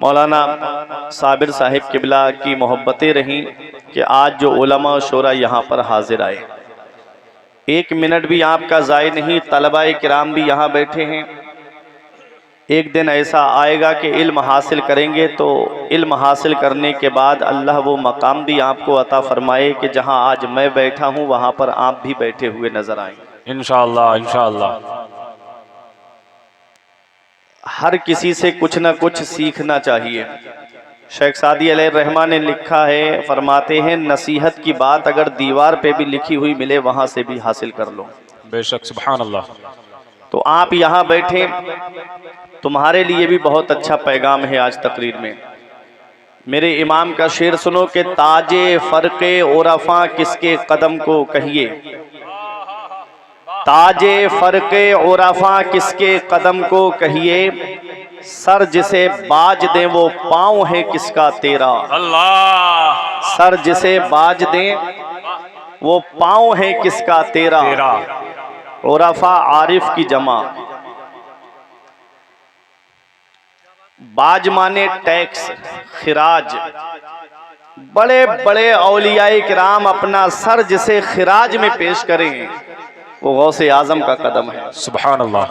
मौलाना साबिर साहिब किबला की मोहब्बतें रहीं कि आज जो उलमा और शोरा यहाँ पर हाजिर आए, एक मिनट भी आपका ज़ाय नहीं। तलबा किराम भी यहाँ बैठे हैं। एक दिन ऐसा आएगा कि इल्म हासिल करेंगे तो इल्म हासिल करने के बाद अल्लाह वो मकाम भी आपको अता फरमाए कि जहाँ आज मैं बैठा हूँ वहाँ पर आप भी बैठे हुए नजर आएंगे इंशाअल्लाह इंशाअल्लाह। हर किसी से कुछ ना कुछ सीखना चाहिए। शेख सादी अलैहिर्रहमान ने लिखा है, फरमाते हैं नसीहत की बात अगर दीवार पे भी लिखी हुई मिले वहाँ से भी हासिल कर लो। बेशक, सुभान अल्लाह। तो आप यहाँ बैठे, तुम्हारे लिए भी बहुत अच्छा पैगाम है आज तकरीर में। मेरे इमाम का शेर सुनो कि ताजे फर्के उरफा किसके कदम को कहिए, ताजे फर्के उरफा किसके कदम को कहिए, सर जिसे बाज दे वो पाँव है किसका तेरा। अल्लाह। सर जिसे बाज दे वो पाँव है किसका तेरा। उरफा आरिफ की जमा। बाज माने टैक्स, खिराज। बड़े बड़े औलियाए किराम अपना सर जिसे खिराज में पेश करें वो गौसे आजम का कदम है। सुभान अल्लाह।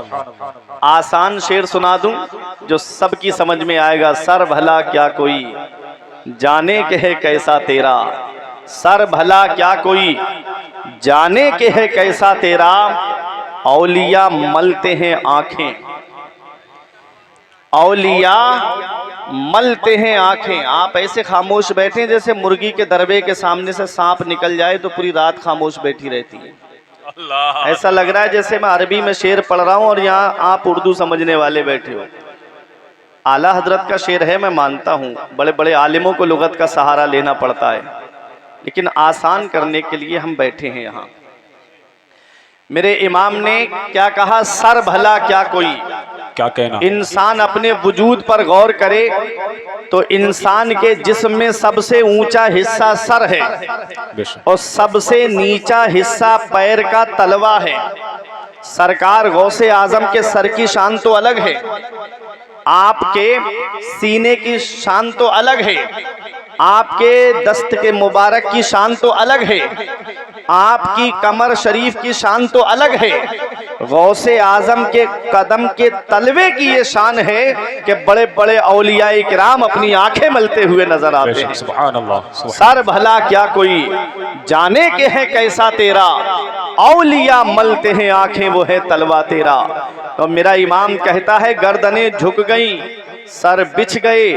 आसान शेर सुना दूं जो सबकी समझ में आएगा। सर भला क्या कोई जाने के है कैसा तेरा, सर भला क्या कोई जाने के है कैसा तेरा, औलिया मलते हैं आंखें, औलिया मलते हैं आंखें। आप ऐसे खामोश बैठे जैसे मुर्गी के दरबे के सामने से सांप निकल जाए तो पूरी रात खामोश बैठी रहती है। अल्लाह। ऐसा लग रहा है जैसे मैं अरबी में शेर पढ़ रहा हूँ और यहाँ आप उर्दू समझने वाले बैठे हो। आला हजरत का शेर है, मैं मानता हूँ बड़े बड़े आलिमों को लुगत का सहारा लेना पड़ता है, लेकिन आसान करने के लिए हम बैठे हैं यहाँ। मेरे इमाम ने क्या कहा, सर भला क्या कोई, क्या कहना। इंसान अपने वजूद पर गौर करे तो इंसान के जिस्म में सबसे ऊंचा हिस्सा सर है और सबसे नीचा हिस्सा पैर का तलवा है। सरकार गौसे आजम के सर की शान तो अलग है, आपके सीने की शान तो अलग है, आपके दस्त के मुबारक की शान तो अलग है, आपकी कमर शरीफ की शान तो अलग है। गौसे आजम के कदम के तलवे की ये शान है कि बड़े बड़े औलियाए किराम अपनी आंखें मलते हुए नजर आते हैं। सुभान अल्लाह। सर भला क्या कोई जाने के है कैसा तेरा, औलिया मलते हैं आंखें वो है तलवा तेरा। तो मेरा इमाम कहता है गर्दनें झुक गई, सर बिछ गए,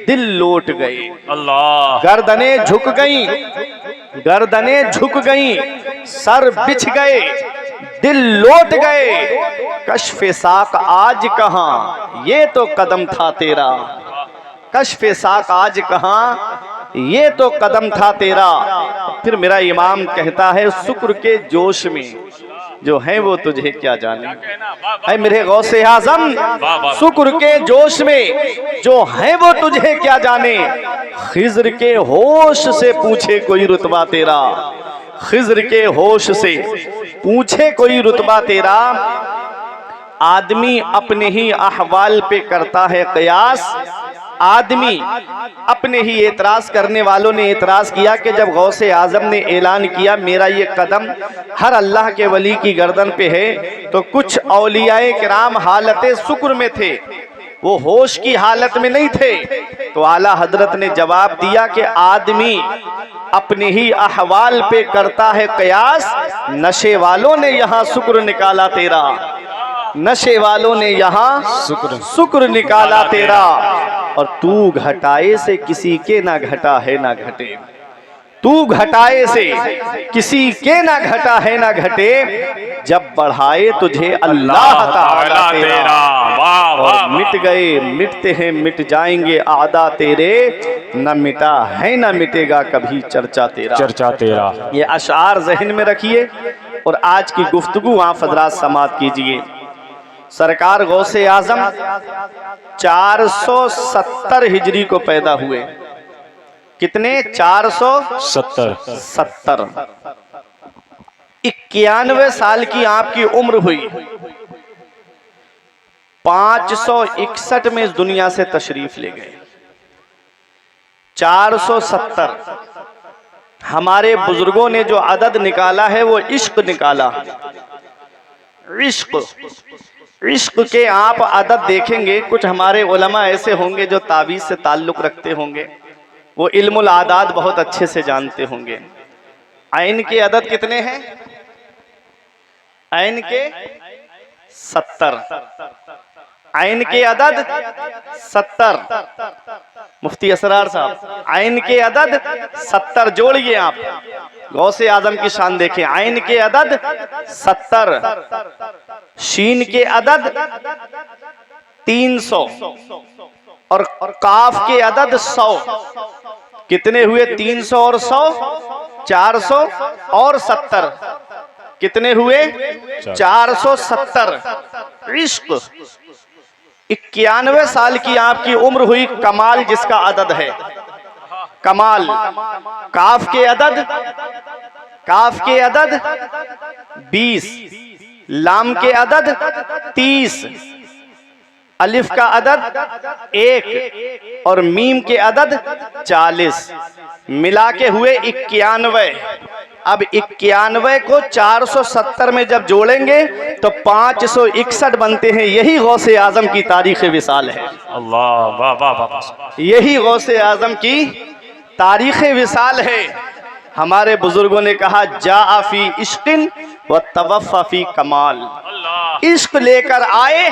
दिल लौट गए। अल्लाह। गर्दनें झुक गई, गर्दनें झुक गई, सर बिछ गए, दिल लौट गए। कश्फे साक आज कहाँ ये तो कदम था तेरा, कश्फे साक आज कहाँ ये तो कदम था तेरा। फिर मेरा इमाम कहता है शुक्र के जोश में जो है वो तुझे क्या जाने। ऐ मेरे गौसे आजम शुक्र के जोश में जो है वो तुझे क्या जाने। खिज्र के होश से पूछे कोई रुतबा तेरा, खिज्र के होश से पूछे कोई रुतबा तेरा। आदमी अपने ही अहवाल पे करता है कयास, आदमी अपने ही एतराज करने वालों ने एतराज किया कि जब गौसे आजम ने ऐलान किया मेरा ये कदम हर अल्लाह के वली की गर्दन पे है, तो कुछ औलियाए किराम हालते शुक्र में थे, वो होश की हालत में नहीं थे। तो आला हजरत ने जवाब दिया कि आदमी अपने ही अहवाल पे करता है कयास, नशे वालों ने यहाँ शुक्र निकाला तेरा, नशे वालों ने यहाँ शुक्र निकाला तेरा। और तू घटाए से किसी के ना घटा है ना घटे, तू घटाए से किसी के ना घटा है ना घटे, जब बढ़ाए तुझे अल्लाह ताला तेरा। और मिट गए मिटते हैं मिट जाएंगे आदा तेरे, न मिटा है न मिटेगा कभी चर्चा तेरा, चर्चा तेरा। ये अशार जहन में रखिए और आज की गुफ्तगू आप हजरात समाप्त कीजिए। सरकार गौसे आजम 470 हिजरी को पैदा हुए। कितने? 470। 91 साल की आपकी उम्र हुई। 561 में इस दुनिया से तशरीफ ले गए। 470 हमारे बुजुर्गों ने जो अदद निकाला है वो इश्क निकाला। इश्क इश्क के आप अदद देखेंगे, कुछ हमारे उलमा ऐसे होंगे जो ताबीज़ से ताल्लुक़ रखते होंगे, वो इल्मुल आदाद बहुत अच्छे से जानते होंगे। आइन के अदद कितने हैं? आइन के 70, आइन के अदद 70। मुफ्ती असरार साहब, आइन के अदद 70 जोड़िए आप, गौसे आजम की शान देखें। आइन के अदद 70, शीन के अदद 300 और काफ के अदद 100। कितने हुए? 300 और 100, 400 और 70 कितने हुए? 470। इश्क 91 साल की आपकी उम्र हुई, कमाल जिसका अदद है, कमाल। काफ के अदद 20, लाम के अदद 30, अलिफ का अदद 1 और मीम के अदद 40, मिला के हुए 91। अब 91 को 470 में जब जोड़ेंगे तो 561 बनते हैं। यही गौसे आजम की तारीख़ विसाल है। अल्लाह, वाह वाह वाह। यही गौसे आजम की तारीख़ विसाल है। हमारे बुजुर्गों ने कहा, जा फी इश्किन व तवफ़्फ़ा फी कमाल। इश्क लेकर आए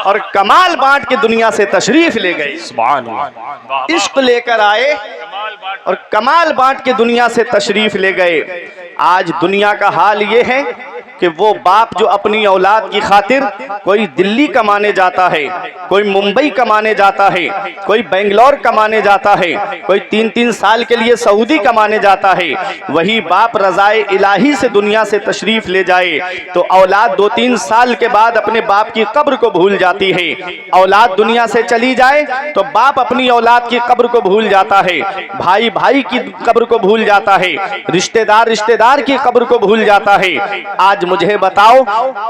और कमाल बांट के दुनिया से तशरीफ ले गए। सुभान अल्लाह। इश्क लेकर आए और कमाल बांट के दुनिया से तशरीफ ले गए। आज दुनिया का हाल ये है कि वो बाप जो अपनी औलाद की खातिर कोई दिल्ली कमाने जाता है, कोई मुंबई कमाने जाता है, कोई बेंगलोर कमाने जाता है, कोई 3-3 साल के लिए सऊदी कमाने जाता है, वही बाप रज़ाए इलाही से दुनिया से तशरीफ ले जाए तो औलाद 2-3 साल के बाद अपने बाप की कब्र को भूल जाती है। औलाद दुनिया से चली जाए तो बाप अपनी औलाद की कब्र को भूल जाता है, भाई भाई की कब्र को भूल जाता है, रिश्तेदार रिश्तेदार की कब्र को भूल जाता है। आज मुझे बताओ,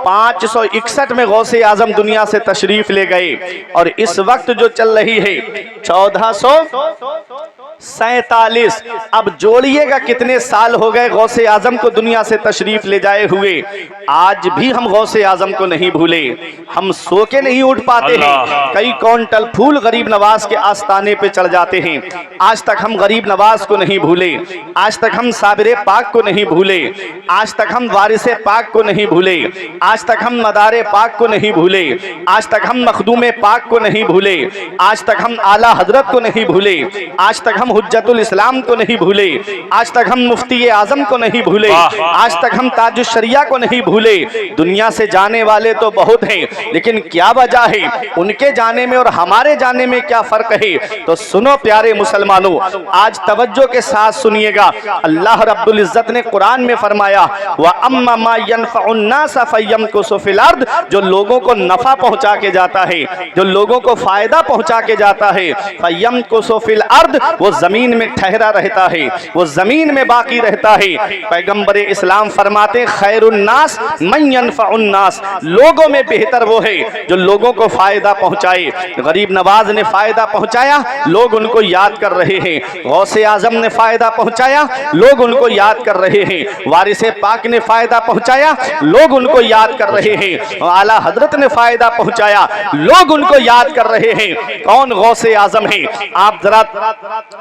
561 में गौसे आजम दुनिया से तशरीफ ले गए और इस वक्त जो चल रही है 1447। अब जोड़िएगा कितने साल हो गए गौसे आजम को दुनिया से तशरीफ ले जाए हुए। आज भी हम गौसे आजम को नहीं भूले, हम सो के नहीं उठ पाते हैं। कई क्विंटल फूल गरीब नवाज के आस्ताने पे चढ़ जाते हैं। आज तक हम गरीब नवाज को नहीं भूले, आज तक हम साबिरे पाक को नहीं भूले, आज तक हम वारिसे पाक को नहीं भूले, आज तक हम मदारे पाक को नहीं भूले, आज तक हम मखदूमे पाक को नहीं भूले, आज तक हम आला हजरत को नहीं भूले, आज तक हम हुज्जतुल इस्लाम को नहीं भूले, आज तक हम मुफ्ती आजम को नहीं भूले, आज तक हम ताजुश शरिया को नहीं भूले। दुनिया से जाने वाले तो बहुत हैं, लेकिन क्या वजह है उनके जाने में और हमारे जाने में क्या फर्क है? तो सुनो प्यारे मुसलमानों, आज तवज्जो के साथ सुनिएगा। अल्लाह रब्बुल इज्जत ने कुरान में फरमाया, व अम्मा मा यनफउन नास फयमकुसु फिल अर्द, जो लोगों को नफा पहुंचा के जाता है, जो लोगों को फायदा पहुंचा के जाता है, फयमकुसु फिल अर्द, वो जमीन में ठहरा रहता है, वो जमीन में बाकी रहता है। पैगंबर इस्लाम फरमाते, खैरुन नास मन यनफउन नास, लोगों में बेहतर वो है जो लोगों को फायदा पहुंचाए। गरीब नवाज ने फायदा पहुंचाया, लोग उनको याद कर रहे हैं। गौसे आजम ने फायदा पहुंचाया, लोग उनको याद कर रहे हैं। वारिसे पाक ने फायदा पहुंचाया, लोग उनको याद कर रहे हैं। आला हजरत ने फायदा पहुंचाया, लोग उनको याद कर रहे हैं। कौन गौसे आजम है? आप जरा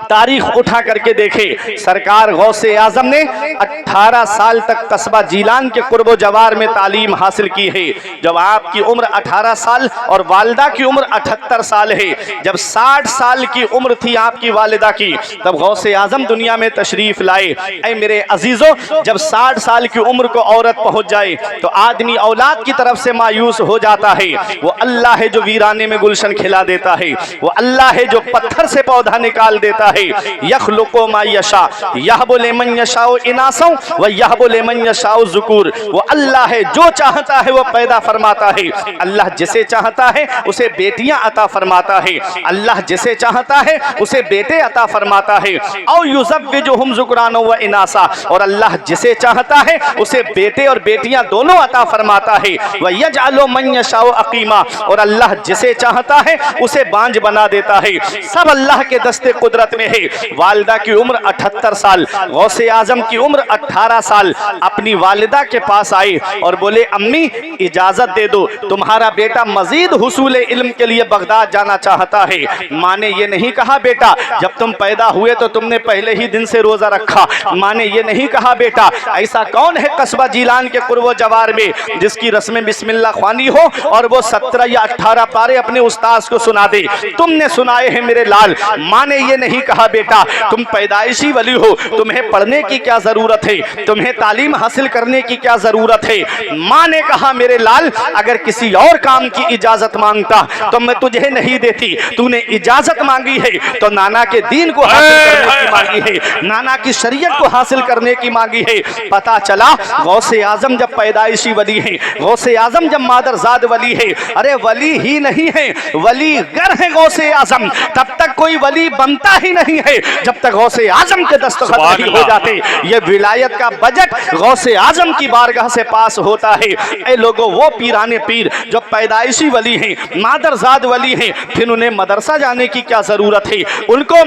तारीख उठा करके देखें। सरकार गौसे आजम ने 18 साल तक कस्बा जीलान के कुर्बो जवार में तालीम हासिल की है। जब आपकी उम्र 18 साल और वालिदा की उम्र 78 साल है, जब 60 साल की उम्र थी आपकी वालिदा की, तब गौसे आजम दुनिया में तशरीफ लाए। ऐ मेरे अजीजों, जब 60 साल की उम्र को औरत पहुंच जाए तो आदमी औलाद की तरफ से मायूस हो जाता है। वो अल्लाह है जो वीराने में गुलशन खिला देता है, वो अल्लाह है जो पत्थर से पौधा निकाल देता है। यखलुकु मा यशा यहबु लिमन यशाउ इनासा व यहबु लिमन यशाउ ज़ुकूर, वो अल्लाह है जो चाहता है वो पैदा फरमाता है। अल्लाह जिसे चाहता है उसे बेटियां अता फरमाता है, अल्लाह जिसे चाहता है उसे बेटे अता फरमाता है। औ युज़व्विजुहुम ज़ुकरान व इनासा, और अल्लाह जिसे चाहता है उसे बेटे और बेटियां दोनों अता फरमाता है। व यजअलु मन यशाउ अकीमा, और अल्लाह जिसे चाहता है उसे बांझ बना देता है। सब अल्लाह के दस्ते कुदरत में है। वालिदा की उम्र 78 साल, गौसे आजम की उम्र 18 साल। अपनी वालिदा के पास आए और बोले अम्मी इजाजत दे दो, तुम्हारा बेटा मजीद हुसूल इल्म के लिए बगदाद जाना चाहता है। माँ ने ये नहीं कहा बेटा जब तुम पैदा हुए तो तुमने पहले ही दिन से रोजा रखा। माँ ने ये नहीं कहा बेटा ऐसा कौन है कस्बा जीलान के कुर्बो जवार में जिसकी रस्में बिस्मिल्लाह ख्वानी हो और वो 17 या 18 पारे अपने उस्ताद को सुना दे। तुमने सुनाए हैं मेरे लाल। माँ ने ये नहीं कहा बेटा तुम पैदाइशी वली हो, तुम्हें पढ़ने की क्या जरूरत है, तुम्हें तालीम हासिल करने की क्या जरूरत है। माँ ने कहा मेरे लाल अगर किसी और काम की इजाजत मांगता तो मैं तुझे नहीं देती, तूने इजाजत मांगी है तो नाना के दीन को हासिल करने की मांगी है, नाना की शरीयत को हासिल करने की मांगी है। पता चला गौसे आजम जब पैदाइशी वली है, गौसे आजम जब मादरजाद वली है, अरे वली ही नहीं है वली गर है गौसे आजम। तब तक कोई वली बनता ही नहीं है जब तक गौसे आजम के दस्तखत नहीं हो जाते। ये विलायत का बजट गौसे आजम की बारगाह से पास होता है। ऐ लोगों वो पीराने पीर जो पैदाइशी वली हैं, मादरजाद वली हैं, फिर उन्हें मदरसा जाने की क्या जरूरत है, उनको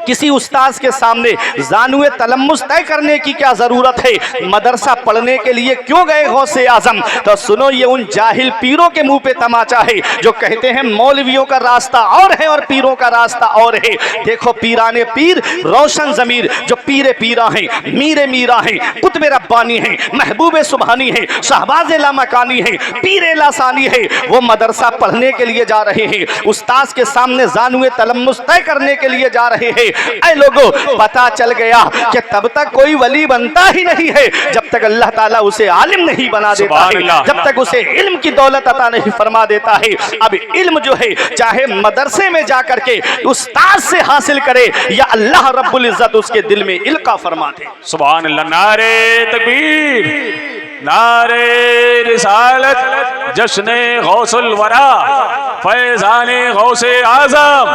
किसी उस्ताद के सामने जानुए तलम्मुस तय करने की क्या जरूरत है, मदरसा पढ़ने के लिए क्यों गए गौसे आजम। तो सुनो ये उन जाहिल पीरों के मुंह पे तमाचा है जो कहते हैं मौलवियों का रास्ता और है और पीरों का रास्ता और है। देखो पीराने पीर रोशन जमीर जो पीरे पीरा हैं, मीरे मीरा हैं, कुतबे रब्बानी हैं, महबूबे सुबहानी हैं, शहबाज लामकानी हैं, पीरे लासानी है, वो मदरसा पढ़ने के लिए जा रहे हैं, उस्ताद के सामने जानुए तलम्मुस तय करने के लिए जा रहे हैं। ऐ लोगों पता चल गया कि तब तक कोई वली बनता ही नहीं है जब तक अल्लाह ताला उसे आलिम नहीं बना देता है, जब तक उसे इल्म की दौलत अता नहीं फरमा देता है। अब इल्म जो है चाहे मदरसे में जाकर के उस्ताद से हासिल करे या अल्लाह रब्बुल इज्जत उसके दिल में इल्का फरमा दे। सुभान अल्लाह। नारे तकबीर, नारे रिसालत, जश्ने गौसुल वरा, फैजाने गौसे आजम,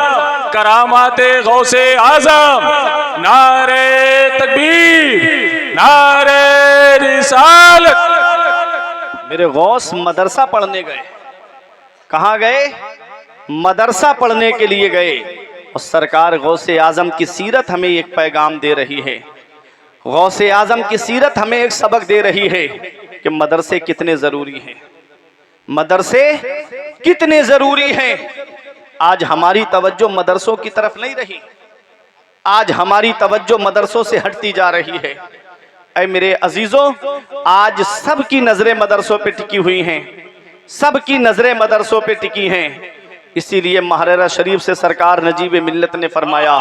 करामाते गौसे आजम। नारे तकबीर, नारे रिसालत। मेरे गौस मदरसा पढ़ने गए। कहाँ गए? मदरसा पढ़ने के लिए गए। और सरकार गौसे आजम की सीरत हमें एक पैगाम दे रही है, गौसे आजम की सीरत हमें एक सबक दे रही है कि मदरसे कितने जरूरी हैं, मदरसे कितने जरूरी हैं। आज हमारी तवज्जो मदरसों की तरफ नहीं रही, आज हमारी तवज्जो मदरसों से हटती जा रही है। ऐ मेरे अजीजों आज सबकी नजरें मदरसों पे टिकी हुई हैं, सबकी नजरें मदरसों पे टिकी हैं। इसीलिए महररा शरीफ से सरकार नजीब मिल्लत ने फरमाया,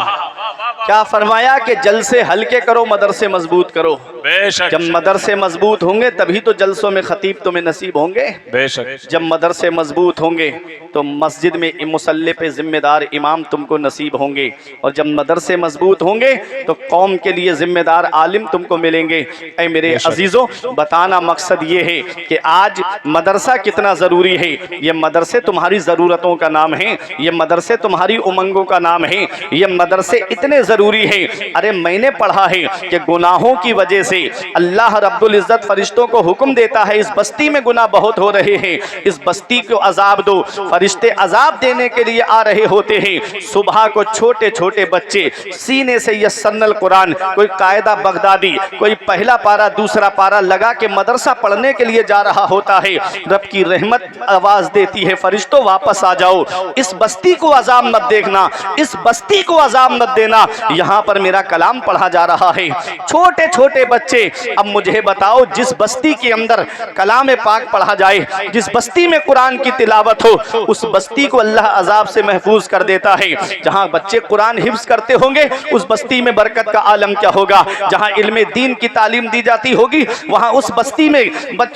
क्या फरमाया कि जलसे हल्के करो मदरसे मजबूत करो। बेशक। जब मदरसे मजबूत होंगे तभी तो जलसों में खतीब तुम्हें नसीब होंगे। बेशक। जब मदरसे मजबूत होंगे तो मस्जिद में मुसल्ले पे जिम्मेदार इमाम तुमको नसीब होंगे, और जब मदरसे मजबूत होंगे तो कौम के लिए जिम्मेदार आलिम तुमको मिलेंगे। ऐ मेरे अजीजों बताना मकसद ये है कि आज मदरसा कितना ज़रूरी है। ये मदरसे तुम्हारी ज़रूरतों का नाम है, ये मदरसे तुम्हारी उमंगों का नाम है, ये मदरसे इतने ज़रूरी है। अरे मैंने पढ़ा है कि गुनाहों की वजह से अल्लाह रब्बुल इज़्ज़त फरिश्तों को हुक्म देता है इस बस्ती में गुनाह बहुत हो रहे हैं, इस बस्ती को अजाब दो। फरिश्ते अजाब देने के लिए आ रहे होते हैं। सुबह को छोटे छोटे बच्चे सीने से यस्सनल कुरान, कोई कायदा बगदादी, कोई पहला पारा दूसरा पारा लगा के मदरसा पढ़ने के लिए जा रहा होता है। रब की रहमत आवाज देती है, फरिश्तों वापस आ जाओ, इस बस्ती को अजाब मत देखना, इस बस्ती को अजाब मत देना, यहाँ पर मेरा कलाम पढ़ा जा रहा है। छोटे छोटे बच्चे, अब मुझे बताओ जिस बस्ती के अंदर कलाम पाक पढ़ा जाए, जिस बस्ती में कुरान की तिलावत हो, उस बस्ती को अल्लाह अजाब से महफूज कर देता है। जहाँ बच्चे कुरान हिफ्ज करते होंगे उस बस्ती में बरकत का आलम क्या होगा। जहाँ इल्मे दीन की तालीम दी जाती होगी वहाँ उस बस्ती में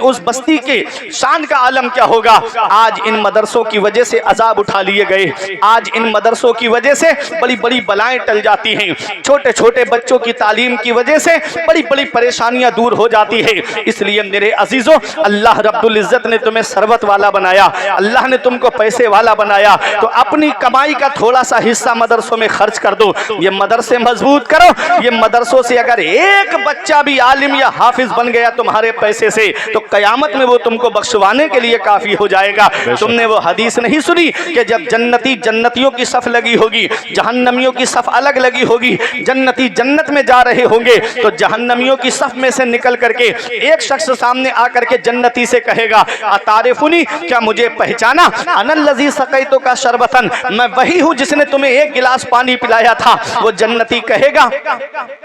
उस बस्ती के शान का आलम क्या होगा। आज इन मदरसों की वजह से अजाब उठा लिए गए, आज इन मदरसों की वजह से बड़ी बड़ी बलाएं टल जाती हैं। हैं। छोटे छोटे बच्चों की तालीम की वजह से बड़ी बड़ी परेशानियां दूर हो जाती है। इसलिए मेरे अजीजों, अल्लाह रब्बुल इज्जत ने तुम्हें सरबत वाला बनाया, अल्लाह ने तुमको पैसे वाला बनाया, तो अपनी कमाई का थोड़ा सा हिस्सा मदरसों में खर्च कर दो। ये मदरसे मजबूत करो। ये मदरसों से अगर एक बच्चा भी आलिम या हाफिज बन गया तुम्हारे पैसे से, तो कयामत में वो तुमको बख्शवाने के लिए काफी हो जाएगा। तुमने वो हदीस नहीं सुनी कि जब जन्नती जन्नतियों की सफ लगी होगी, जहन्नमियों की सफ अलग लगी होगी, जन्नती जन्नत में जा रहे होंगे, तो जहन्नमियों की सफ में से निकल करके एक शख्स सामने आकर के जन्नती से कहेगा, अतारिफुनी, क्या मुझे पहचाना? अनल्लज़ी सक़ैतु का शरबतन, मैं वही हूँ जिसने तुम्हें एक गिलास पानी पिलाया था। वो जन्नती कहेगा,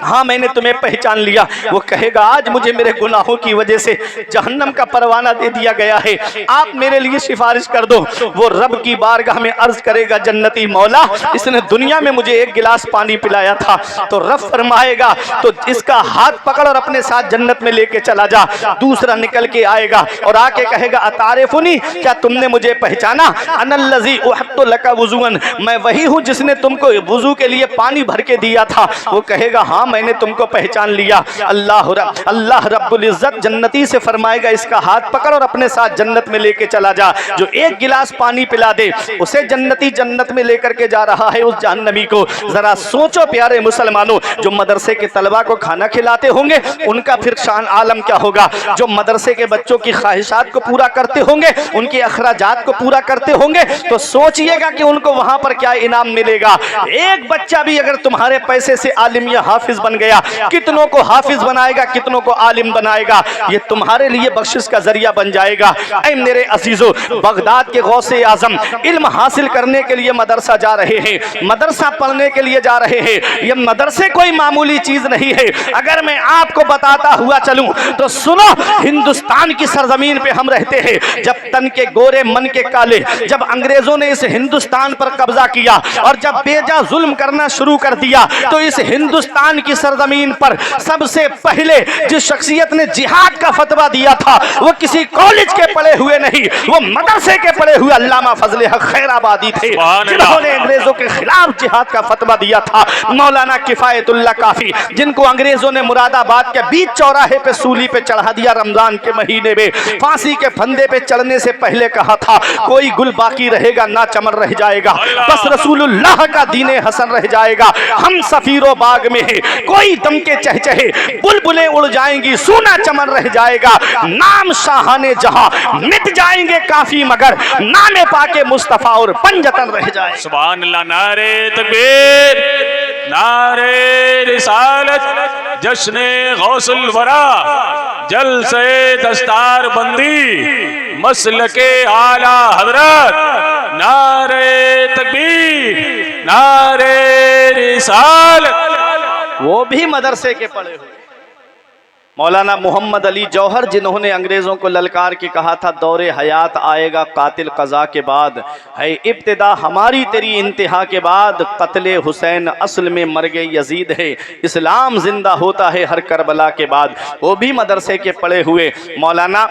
हाँ मैंने तुम्हें पहचान लिया। वो कहेगा, आज मुझे मेरे गुनाहों की वजह से जहन्नम का परवाना दे दिया गया है, आप मेरे लिए सिफारिश कर दो। वो रब की बारगाह में अर्ज करेगा, जन्नती मौला, इसने दुनिया में मुझे एक गिलास पानी पिलाया था। तो रब फरमाएगा, तो इसका हाथ पकड़ और अपने साथ जन्नत में लेके चला जा। दूसरा निकल के आएगा और आके कहेगा, अतारिफुनी, क्या तुमने मुझे पहचाना? अनल्लज़ी उहत्तु लका वुज़ुअन, मैं वही हूँ जिसने तुमको वुज़ू के लिए पानी भर के दिया था। वो कहेगा, हाँ मैंने तुमको पहचान लिया। अल्लाह रब्बुल इज्जत जन्नती से फरमाएगा, इसका हाथ पकड़ और अपने साथ जन्नत में लेके चला जा। जो एक गिलास पानी पिला दे, उसे जन्नती जन्नत में लेकर के जा रहा है, उस जहन्नमी को। जरा सोचो प्यारे मुसलमानों, जो मदरसे के तलबा को खाना खिलाते होंगे, उनका फिर शान आलम क्या होगा। जो मदरसे के बच्चों की ख्वाहिशात को पूरा करते होंगे, उनके अखराजात को पूरा करते होंगे, तो सोचिएगा कि उनको वहां पर क्या इनाम मिलेगा। एक बच्चा भी अगर तुम्हारे पैसे से आलिम या हाफिज बन गया, कितनों को हाफिज बनाएगा, कितनों को आलिम बनाएगा, ये तुम्हारे लिए बख्शिश का जरिया बन जाएगा। ऐ मेरे अजीजों, बगदाद के गौसे आजम इल्म हासिल करने के लिए मदरसा जा रहे हैं, मदरसा पढ़ने के लिए जा रहे हैं। ये मदरसे कोई मामूली चीज नहीं है। अगर मैं आपको बताता हुआ चलूं तो सुनो, हिंदुस्तान की सरजमीन पे हम रहते हैं। जब तन के गोरे मन के काले, जब अंग्रेजों ने इस हिंदुस्तान पर कब्जा किया और जब बेजा जुल्म करना शुरू कर दिया, तो इस हिंदुस्तान की सरजमीन पर सबसे पहले जिस शख्सियत ने जिहाद का फतवा दिया था, वो किसी कॉलेज के पढ़े हुए नहीं, वो मदरसे के पढ़े हुए अल्लामा फजले हक खैराबादी थे, जिन्होंने अंग्रेजों के खिलाफ जिहाद का फतवा दिया था। मौलाना किफायतुल्लाह काफी, जिनको अंग्रेजों ने मुरादाबाद के बीच चौराहे पे सूली पे चढ़ा दिया रमजान के महीने में, फांसी के फंदे पे चढ़ने से पहले कहा था, कोई गुल बाकी रहेगा ना चमन रह जाएगा, बस रसूलुल्लाह का दीने हसन रह जाएगा। हम सफीरो बाग में है, कोई दम के चहचहे, बुलबुलें उड़ जाएंगी, सूना चमन रह जाएगा। नाम शाहाने जहां मिट जाएंगे काफी, मगर नामे पाके मुस्तफा और पंजतन रह जाए। सुभान अल्लाह। नारे तकबीर, नारे रिसालत, जश्ने गौसुल वरा, जलसे दस्तार बंदी, मसलके आला हजरत। नारे तकबीर, नारे रिसालत। वो भी मदरसे के पढ़े हुए मौलाना मोहम्मद अली जौहर, जिन्होंने अंग्रेज़ों को ललकार के कहा था, दौरे हयात आएगा कातिल कज़ा के बाद, है इब्तिदा हमारी तेरी इंतहा के बाद, कत्ले हुसैन असल में मर गए यजीद है, इस्लाम जिंदा होता है हर करबला के बाद। वो भी मदरसे के पढ़े हुए मौलाना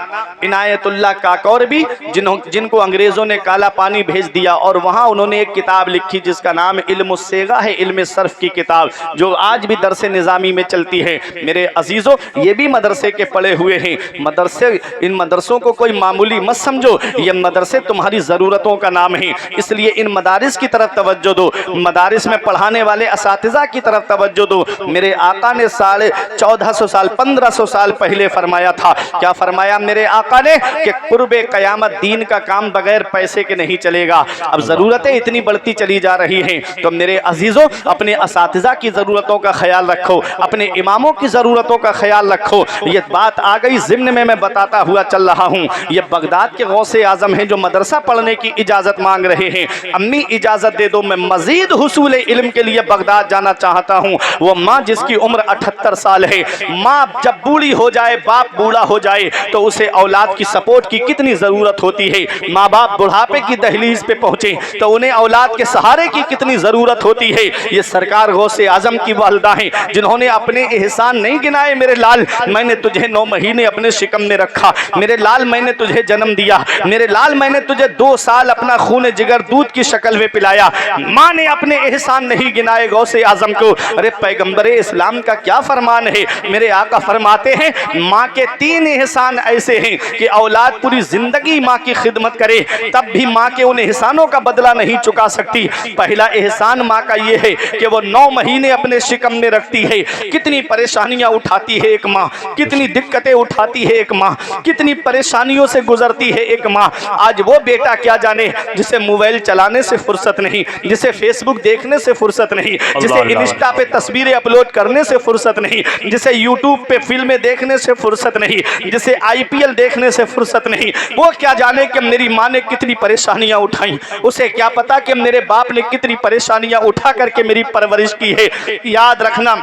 इनायतुल्लाह काकौर भी, जिनको अंग्रेज़ों ने काला पानी भेज दिया, और वहाँ उन्होंने एक किताब लिखी जिसका नाम इल्मुस्सेगा है, इल्म सर्फ की किताब, जो आज भी दरसे निज़ामी में चलती है। मेरे अजीज़ों, ये भी मदरसे के पढ़े हुए हैं। मदरसे, इन मदरसों को कोई मामूली मत समझो, ये मदरसे तुम्हारी ज़रूरतों का नाम है, इसलिए इन मदारिस की तरफ तवज्जो दो, मदारिस में पढ़ाने वाले असातिज़ा की तरफ तवज्जो दो। मेरे आका ने 1450 साल 1500 साल पहले फरमाया था, क्या फरमाया मेरे आका ने, कि कुर्बे क़यामत दीन का काम बगैर पैसे के नहीं चलेगा। अब ज़रूरतें इतनी बढ़ती चली जा रही हैं, तो मेरे अजीज़ों, अपने असातिज़ा की ज़रूरतों का ख्याल रखो, अपने इमामों की ज़रूरतों का ख्याल रखो। ये बात आ गई ज़िम्न में मैं बताता हुआ चल रहा हूँ। ये बगदाद के गौसे आज़म हैं जो मदरसा पढ़ने की इजाज़त मांग रहे हैं। अम्मी इजाज़त दे दो, मैं मज़ीद हुसूल इल्म के लिए बगदाद जाना चाहता हूँ। वो माँ जिसकी उम्र 78 साल है, माँ जब बूढ़ी हो जाए, बाप बूढ़ा हो जाए, तो उसे औलाद की सपोर्ट की कितनी ज़रूरत होती है। माँ बाप बुढ़ापे की दहलीज पे पहुँचे तो उन्हें औलाद के सहारे की कितनी ज़रूरत होती है। ये सरकार गौसे आज़म की वालदा हैं, जिन्होंने अपने एहसान नहीं गिनाए मेरे लाल, मैंने तुझे 9 महीने अपने शिकम में रखा, मेरे लाल मैंने तुझे जन्म दिया, मेरे लाल मैंने तुझे 2 साल अपना खून जिगर दूध की शक्ल में पिलाया। माँ ने अपने एहसान नहीं गिनाए गौसे आजम को। अरे पैगंबर इस्लाम का क्या फरमान है, मेरे आका फरमाते हैं माँ के 3 एहसान ऐसे हैं कि औलाद पूरी जिंदगी माँ की खिदमत करे तब भी माँ के उन एहसानों का बदला नहीं चुका सकती। पहला एहसान माँ का ये है कि वो 9 महीने अपने शिकम में रखती है। कितनी परेशानियां उठाती है एक माँ, कितनी दिक्कतें उठाती है एक माँ, कितनी परेशानियों से गुजरती है एक माँ। आज वो बेटा क्या जाने जिसे मोबाइल चलाने से फुर्सत नहीं, जिसे फेसबुक देखने से फुर्सत नहीं, जिसे इंस्टा पे तस्वीरें अपलोड करने से फुर्सत नहीं, जिसे यूट्यूब पे फिल्में देखने से फुर्सत नहीं, जिसे IPL देखने से फुर्सत नहीं। वो क्या जाने कि मेरी माँ ने कितनी परेशानियां उठाई, उसे क्या पता कि मेरे बाप ने कितनी परेशानियां उठा करके मेरी परवरिश की है। याद रखना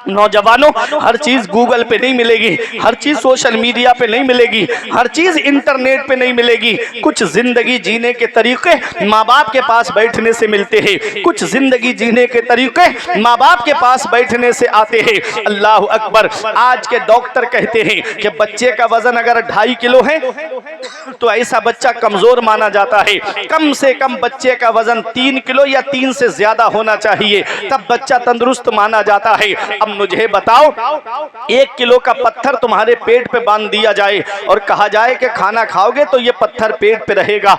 नौजवानों, हर चीज गूगल पे नहीं मिलेगी, हर चीज सोशल मीडिया पे नहीं मिलेगी, हर चीज इंटरनेट पे नहीं मिलेगी। कुछ जिंदगी जीने के तरीके माँ बाप के पास बैठने से मिलते हैं, कुछ जिंदगी जीने के तरीके माँ बाप के पास बैठने से आते हैं। अल्लाह अकबर। आज के डॉक्टर कहते हैं कि बच्चे का वजन अगर 2.5 किलो है तो ऐसा बच्चा कमजोर माना जाता है। कम से कम बच्चे का वजन 3 किलो या 3 से ज्यादा होना चाहिए, तब बच्चा तंदुरुस्त माना जाता है। अब मुझे बताओ, 1 किलो का पत्थर तुम्हारे पेट पे बांध दिया जाए और कहा जाए कि खाना खाओगे तो ये पत्थर पेट पे रहेगा,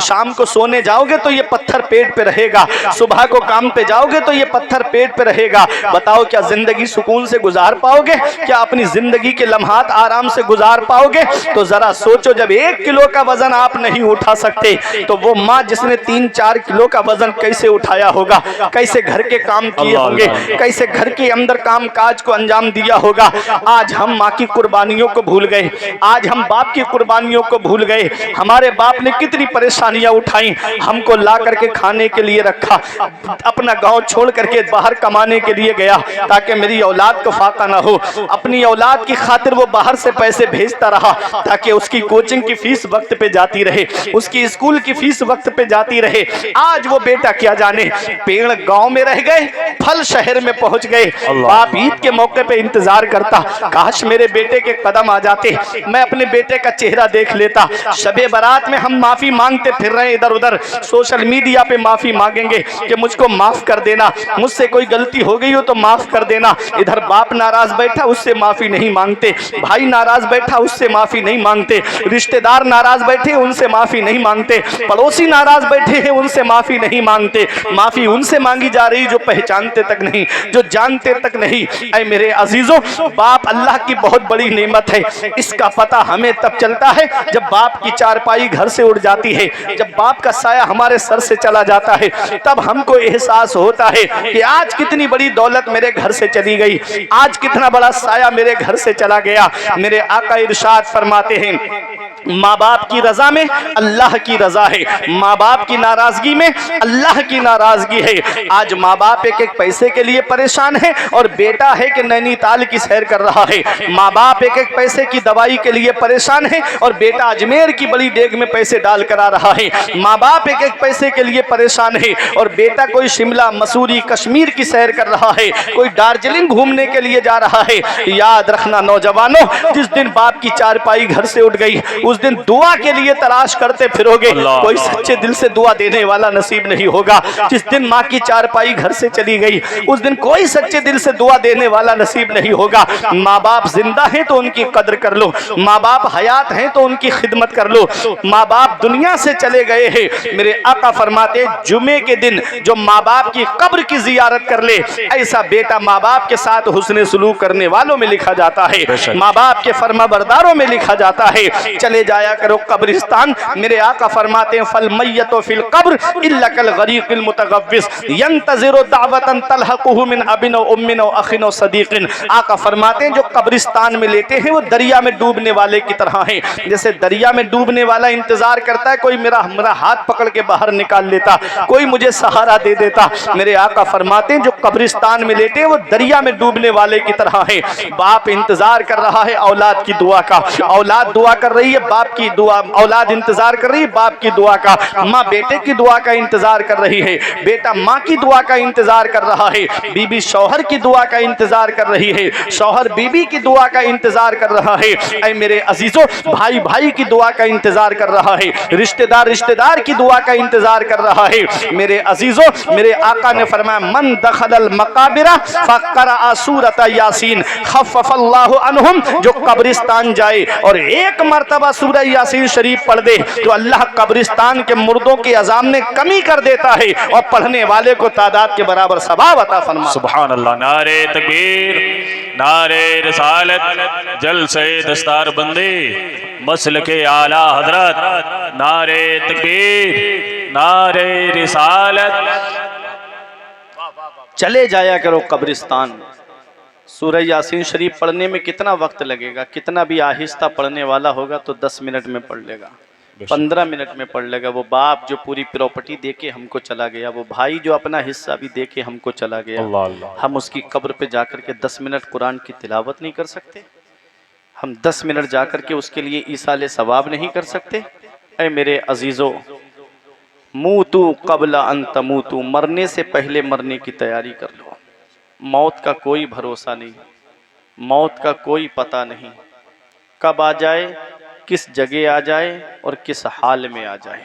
शाम को सोने जाओगे तो ये पत्थर पेट पे रहेगा, सुबह को काम पे जाओगे तो ये पत्थर पेट पे रहेगा। बताओ क्या जिंदगी सुकून से गुजार पाओगे? क्या अपनी जिंदगी के लम्हात आराम से गुजार पाओगे? तो जरा सोचो, जब 1 किलो का वजन आप नहीं उठा सकते तो वो माँ जिसने 3-4 किलो का वजन कैसे उठाया होगा, कैसे घर के काम किए होंगे, कैसे घर के अंदर काम काज को अंजाम दिया होगा। आज हम माँ की कुर्बानियों को भूल गए, आज हम बाप की कुर्बानियों को भूल गए। हमारे बाप ने कितनी परेशानियां उठाई, हमको ला करके खाने के लिए रखा, अपना गांव छोड़ करके बाहर कमाने के लिए गया ताकि मेरी औलाद को फाका ना हो। अपनी औलाद की खातिर वो बाहर से पैसे भेजता रहा ताकि उसकी कोचिंग की फीस वक्त पे जाती रहे, उसकी स्कूल की फीस वक्त पे जाती रहे। आज वो बेटा क्या जाने, पेड़ गांव में रह गए, फल शहर में पहुंच गए। बाप ईद के मौके पे इंतजार करता, काश मेरे बेटे के कदम आ जाते, मैं अपने बेटे का चेहरा देख लेता। शबे बारात में हम माफी मांगते फिर रहे इधर उधर, सोशल मीडिया पे माफी मांगेंगे कि मुझको माफ कर देना, मुझसे कोई गलती हो गई हो तो माफ कर देना। इधर बाप नाराज बैठा, उससे माफी नहीं मांगते, भाई नाराज बैठा, उससे माफी नहीं मांगते, रिश्तेदार नाराज बैठे, उनसे माफी नहीं मांगते, पड़ोसी नाराज बैठे हैं, उनसे माफी नहीं मांगते। माफी उनसे मांगी जा रही जो पहचानते तक नहीं, जो जानते तक नहीं। ऐ मेरे अजीजों, बाप अल्लाह की बहुत बड़ी नेमत है। इसका पता हमें तब चलता है जब बाप की चारपाई घर से उड़ जाती है, जब बाप का साया हमारे सर से चला जाता है, तब हमको एहसास होता है कि आज कितनी बड़ी दौलत मेरे घर से चली गई, आज कितना बड़ा साया मेरे घर से चला गया। मेरे आका इरशाद फरमाते हैं, माँ बाप की रजा में अल्लाह की रजा है, माँ बाप की नाराजगी में अल्लाह की नाराजगी है। आज माँ बाप एक पैसे के लिए परेशान है और बेटा है कि नैनीताल की सैर कर रहा है। माँ बाप एक पैसे की दवाई के लिए परेशान है और बेटा अजमेर की बड़ी डेग में पैसे डाल कर आ रहा है। माँ बाप एक पैसे के लिए परेशान है और बेटा कोई शिमला, मसूरी, कश्मीर की सैर कर रहा है, कोई दार्जिलिंग घूमने के लिए जा रहा है। याद रखना नौजवानों, जिस दिन बाप की चारपाई घर से उठ गई उस दिन दुआ के लिए तलाश करते फिरोगे, कोई सच्चे दिल से दुआ देने वाला नसीब नहीं होगा। जिस दिन माँ की चारपाई घर से चली गई उस दिन कोई सच्चे दिल से दुआ देने वाला नसीब नहीं होगा। माँ बाप जिंदा हैं तो उनकी कदर कर लो, माँ बाप हयात हैं तो उनकी खिदमत कर लो। माँ बाप दुनिया से चले गए हैं, मेरे आका फरमाते जुमे के दिन जो माँ बाप की कब्र की जियारत कर ले, ऐसा बेटा माँ बाप के साथ हुस्ने सुलूक करने वालों में लिखा जाता है, माँ बाप के फरमाबरदारों में लिखा जाता है। चले जाया करो कब्रिस्तान। मेरे आका फरमाते हैं, फल मय्यतो फिल कब्र इल्ला कल गरीकिल मुतगव्विस यंतज़िरु दावतन तलहकुहु मिन अबिन व उम्मिन व अखिन व सदीकिन। आका फरमाते हैं, जो कब्रिस्तान में लेटे हैं वो दरिया में डूबने वाले की तरह हैं। जैसे दरिया में डूबने वाला इंतजार करता है कोई मेरा हाथ पकड़ के बाहर निकाल लेता, कोई मुझे सहारा दे देता। मेरे आका फरमाते हैं, जो कब्रिस्तान में लेटे हैं वो दरिया में डूबने वाले की तरह है। बाप इंतजार कर रहा है औलाद की दुआ का, औलाद दुआ कर रही है बाप की दुआ, औलाद इंतजार कर रही है बाप की दुआ का, माँ बेटे की दुआ का इंतजार कर रही है, बेटा माँ की दुआ का इंतजार कर रहा है, बीबी शौहर की दुआ का इंतजार कर रही है, शौहर बीबी की दुआ का इंतजार कर रहा है। ऐ मेरे अजीजों, भाई भाई की दुआ का इंतजार कर रहा है, रिश्तेदार रिश्तेदार की दुआ का इंतजार कर रहा है। मेरे अजीजों, मेरे आका ने फरमाया, मन दखलल मकाबिरा फक़रा सूरत यासीन खफ़फ़ल्लाहु अन्हुम, जो कब्रिस्तान जाए और एक मर्तबा सूरह यासीन शरीफ पढ़ दे तो अल्लाह कब्रिस्तान के मुर्दों के अज़ाब में कमी कर देता है और पढ़ने वाले को तादाद के बराबर सवाब अता फरमाता। सुभान अल्लाह। नारे तकबीर, नारे रिसालत, जलसे दस्तार बंदी, मसल के आला हजरत, नारे तकबीर, नारे रिसालत। चले जाया करो कब्रिस्तान। सूरह यासीन शरीफ पढ़ने में कितना वक्त लगेगा? कितना भी आहिस्ता पढ़ने वाला होगा तो 10 मिनट में पढ़ लेगा, 15 मिनट में पढ़ लेगा। वो बाप जो पूरी प्रॉपर्टी दे के हमको चला गया, वो भाई जो अपना हिस्सा भी दे के हमको चला गया, हम उसकी कब्र पे जाकर के 10 मिनट कुरान की तिलावत नहीं कर सकते? हम 10 मिनट जाकर के उसके लिए ईसाले सवाब नहीं कर सकते? ऐ मेरे अजीज़ों, मूतू क़ब्ल अन तमूतू, मरने से पहले मरने की तैयारी कर लो। मौत का कोई भरोसा नहीं, मौत का कोई पता नहीं, कब आ जाए, किस जगह आ जाए और किस हाल में आ जाए।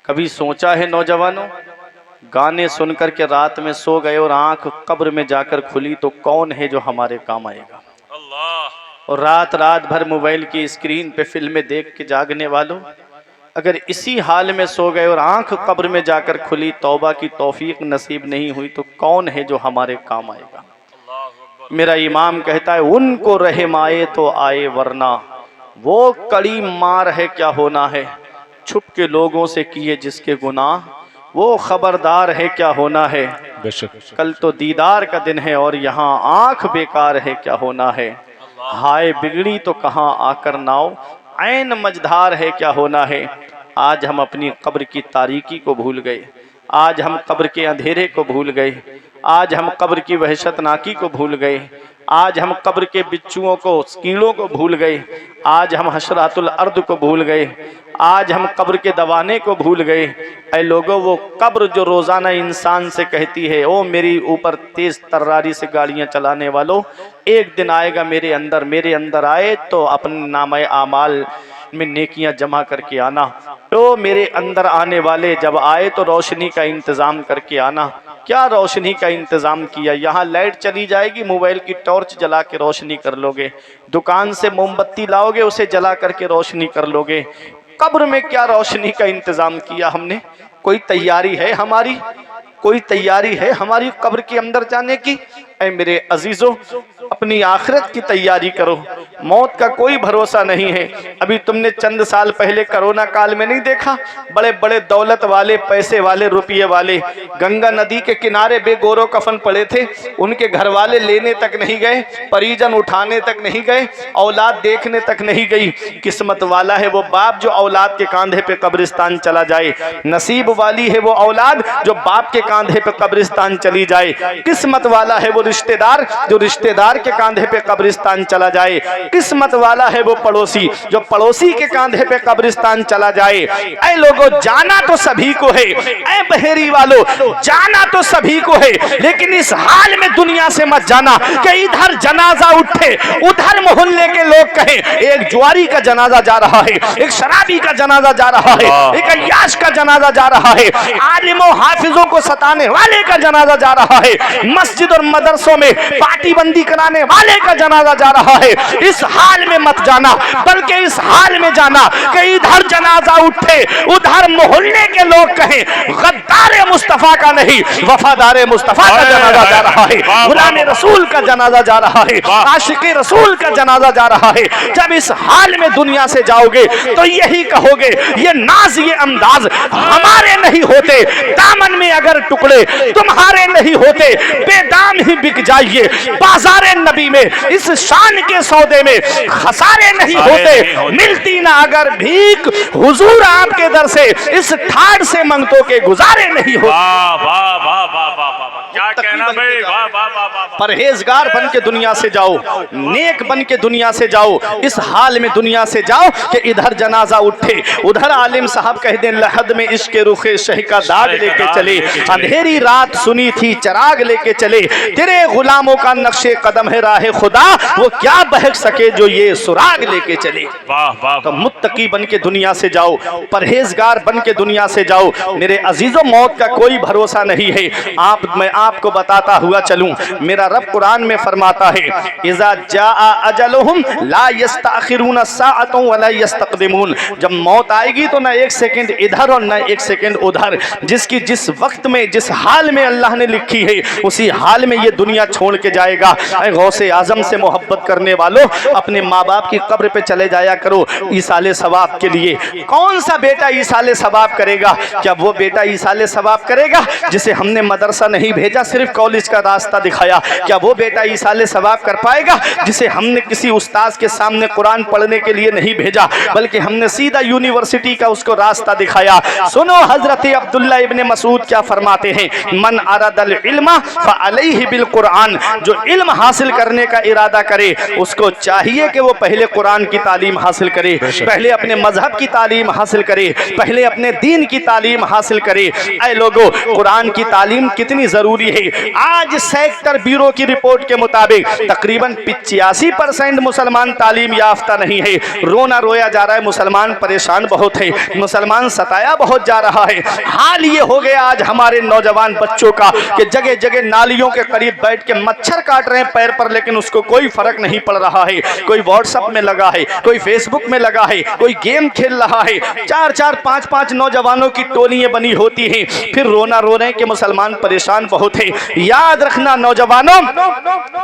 कभी सोचा है नौजवानों, गाने सुनकर के रात में सो गए और आंख कब्र में जाकर खुली तो कौन है जो हमारे काम आएगा? अल्लाह। और रात रात भर मोबाइल की स्क्रीन पे फिल्में देख के जागने वालों, अगर इसी हाल में सो गए और आंख कब्र में जाकर खुली, तौबा की तौफीक नसीब नहीं हुई तो कौन है जो हमारे काम आएगा? मेरा इमाम कहता है, उनको रहम आए तो आए, वरना वो कड़ी मार है क्या होना है। छुप के लोगों से किए जिसके गुनाह, वो खबरदार है क्या होना है। कल तो दीदार का दिन है और यहाँ आंख बेकार है क्या होना है। हाय बिगड़ी तो कहाँ आकर नाव, ऐन मझधार है क्या होना है। आज हम अपनी कब्र की तारीकी को भूल गए, आज हम कब्र के अंधेरे को भूल गए, आज हम कब्र की वहशतनाकी को भूल गए, आज हम कब्र के बिच्छुओं को, कीड़ों को भूल गए, आज हम हशरातुल अर्द को भूल गए, आज हम कब्र के दवाने को भूल गए। ऐ लोगों, वो कब्र जो रोज़ाना इंसान से कहती है, ओ मेरी ऊपर तेज़ तर्रारी से गाड़ियाँ चलाने वालों, एक दिन आएगा मेरे अंदर आए तो अपने नामे आमाल में नेकियां जमा करके आना। तो मेरे अंदर आने वाले जब आए तो रोशनी का इंतज़ाम करके आना। क्या रोशनी का इंतज़ाम किया? यहाँ लाइट चली जाएगी, मोबाइल की टॉर्च जला के रोशनी कर लोगे, दुकान से मोमबत्ती लाओगे, उसे जला करके रोशनी कर लोगे। कब्र में क्या रोशनी का इंतज़ाम किया हमने? कोई तैयारी है हमारी? कोई तैयारी है हमारी कब्र के अंदर जाने की? ऐ मेरे अजीजों, अपनी आखिरत की तैयारी करो। मौत का कोई भरोसा नहीं है। अभी तुमने चंद साल पहले कोरोना काल में नहीं देखा, बड़े बड़े दौलत वाले, पैसे वाले, रुपये वाले गंगा नदी के किनारे बेगोरो कफन पड़े थे, उनके घर वाले लेने तक नहीं गए, परिजन उठाने तक नहीं गए, औलाद देखने तक नहीं गई। किस्मत वाला है वो बाप जो औलाद के कांधे पे कब्रिस्तान चला जाए, नसीब वाली है वो औलाद जो बाप के कांधे पे कब्रिस्तान चली जाए। किस्मत वाला है वो रिश्तेदार जो रिश्तेदार के कांधे पे कब्रिस्तान चला जाए। किस्मत वाला है वो पड़ोसी जो पड़ोसी के कांधे पे कब्रिस्तान चला जाए। ऐ लोगों, जाना तो सभी को है, ऐ बहेरी वालों, जाना तो सभी को है, लेकिन इस हाल में दुनिया से मत जाना कि इधर जनाजा उठे, उधर मोहल्ले के लोग कहें एक जुआरी का जनाजा जा रहा है, एक शराबी का जनाजा जा रहा है, एक अय्याश का जनाजा जा रहा है, आलिमों हाफिजों को सताने वाले का जनाजा जा रहा है, मस्जिद और मदरसों में पार्टी बंदी कराने वाले का जनाजा जा रहा है। इस हाल में मत जाना, बल्कि इस हाल में जाना कि इधर जनाजा उठे, उधर मोहल्ले के लोग कहें गद्दार मुस्तफा का नहीं, वफादार मुस्तफा का जनाजा जा रहा है, गुलाम रसूल का जनाजा जा रहा है, आशिक रसूल का जनाजा जा रहा है। जब इस हाल में दुनिया से जाओगे तो यही कहोगे, ये नाज, ये अंदाज हमारे नहीं होते, दामन में अगर टुकड़े तुम्हारे नहीं होते, बेदाम ही बिक जाइए बाजारे नबी में, इस शान के सौदे में खसारे नहीं होते। मिलती ना अगर भीख हुजूर आपके दर से, इस ठाड़ से मंगतों के गुजारे नहीं होते। वाह वाह वाह वाह वाह, क्या मुत्तकी कहना बन के भाई, जाओ। वाह वाह वाह वाह वाह। परहेजगार बन के दुनिया से जाओ, नेक बन के दुनिया से जाओ, इस हाल में दुनिया से जाओ कि इधर जनाजा उठे, उधर आलिम साहब कह दें लहद में इश्क रुखे शह का दाग लेके चले, अंधेरी रात सुनी थी चराग लेके चले, तेरे गुलामों का नक्शे कदम है राह खुदा, वो क्या बहक सके जो ये सुराग लेके चले। वाह वाह तो मुत्तकी बन के दुनिया से जाओ, परहेजगार बन के दुनिया से जाओ। मेरे अजीजों, मौत का कोई भरोसा नहीं है। मैं आपको बताता हुआ चलूं, मेरा रब कुरान में फरमाता है इज़ा जाआ अजलुहुम ला यस्तअखिरून साअतन वला यस्तक़दिमून। जब मौत आएगी तो ना एक सेकंड इधर और ना एक सेकंड उधर, जिसकी जिस वक्त में जिस हाल में अल्लाह ने लिखी है उसी हाल में ये दुनिया छोड़ के जाएगा। ऐ गौसे आजम से मोहब्बत करने वालों, अपने माँ बाप की कब्र पे चले जाया करो ईसाले सवाब के लिए। कौन सा बेटा ईसाले सवाब करेगा? क्या वो बेटा ईसाले सवाब करेगा जिसे हमने मदरसा नहीं भेजा, सिर्फ कॉलेज का रास्ता दिखाया? क्या वो बेटा ईसाले सवाब कर पाएगा जिसे हमने किसी उस्ताद के सामने कुरान पढ़ने के लिए नहीं भेजा, बल्कि हमने सीधा यूनिवर्सिटी का उसको रास्ता दिखाया? सुनो हजरत अब्दुल्ला इब्ने मसूद क्या फरमाते हैं, मन अरदल इल्मा फअलैहि बिल कुरान। जो इल्म हासिल करने का इरादा करे उसको चाहिए कि वो पहले कुरान की तालीम हासिल करे, पहले अपने मजहब की तालीम हासिल करे, पहले अपने दीन की तालीम हासिल करे। ऐ लोगो, कुरान की तालीम कितनी जरूरी है। आज सेक्टर ब्यूरो की रिपोर्ट के मुताबिक तकरीबन 85% मुसलमान तालीम याफ्ता नहीं है। रोना रोया जा रहा है, मुसलमान परेशान बहुत है, मुसलमान सताया बहुत जा रहा है। हाल ये हो गया आज हमारे नौजवान बच्चों का कि जगह जगह नालियों के करीब बैठ के मच्छर काट रहे हैं पैर पर, लेकिन उसको कोई फर्क नहीं पड़ रहा है। कोई व्हाट्सएप में लगा है, कोई फेसबुक में लगा है, कोई गेम खेल रहा है। 4-4, 5-5 नौजवानों की टोलियां बनी होती हैं, फिर रोना रो रहे हैं कि मुसलमान परेशान बहुत है। याद रखना नौजवानों,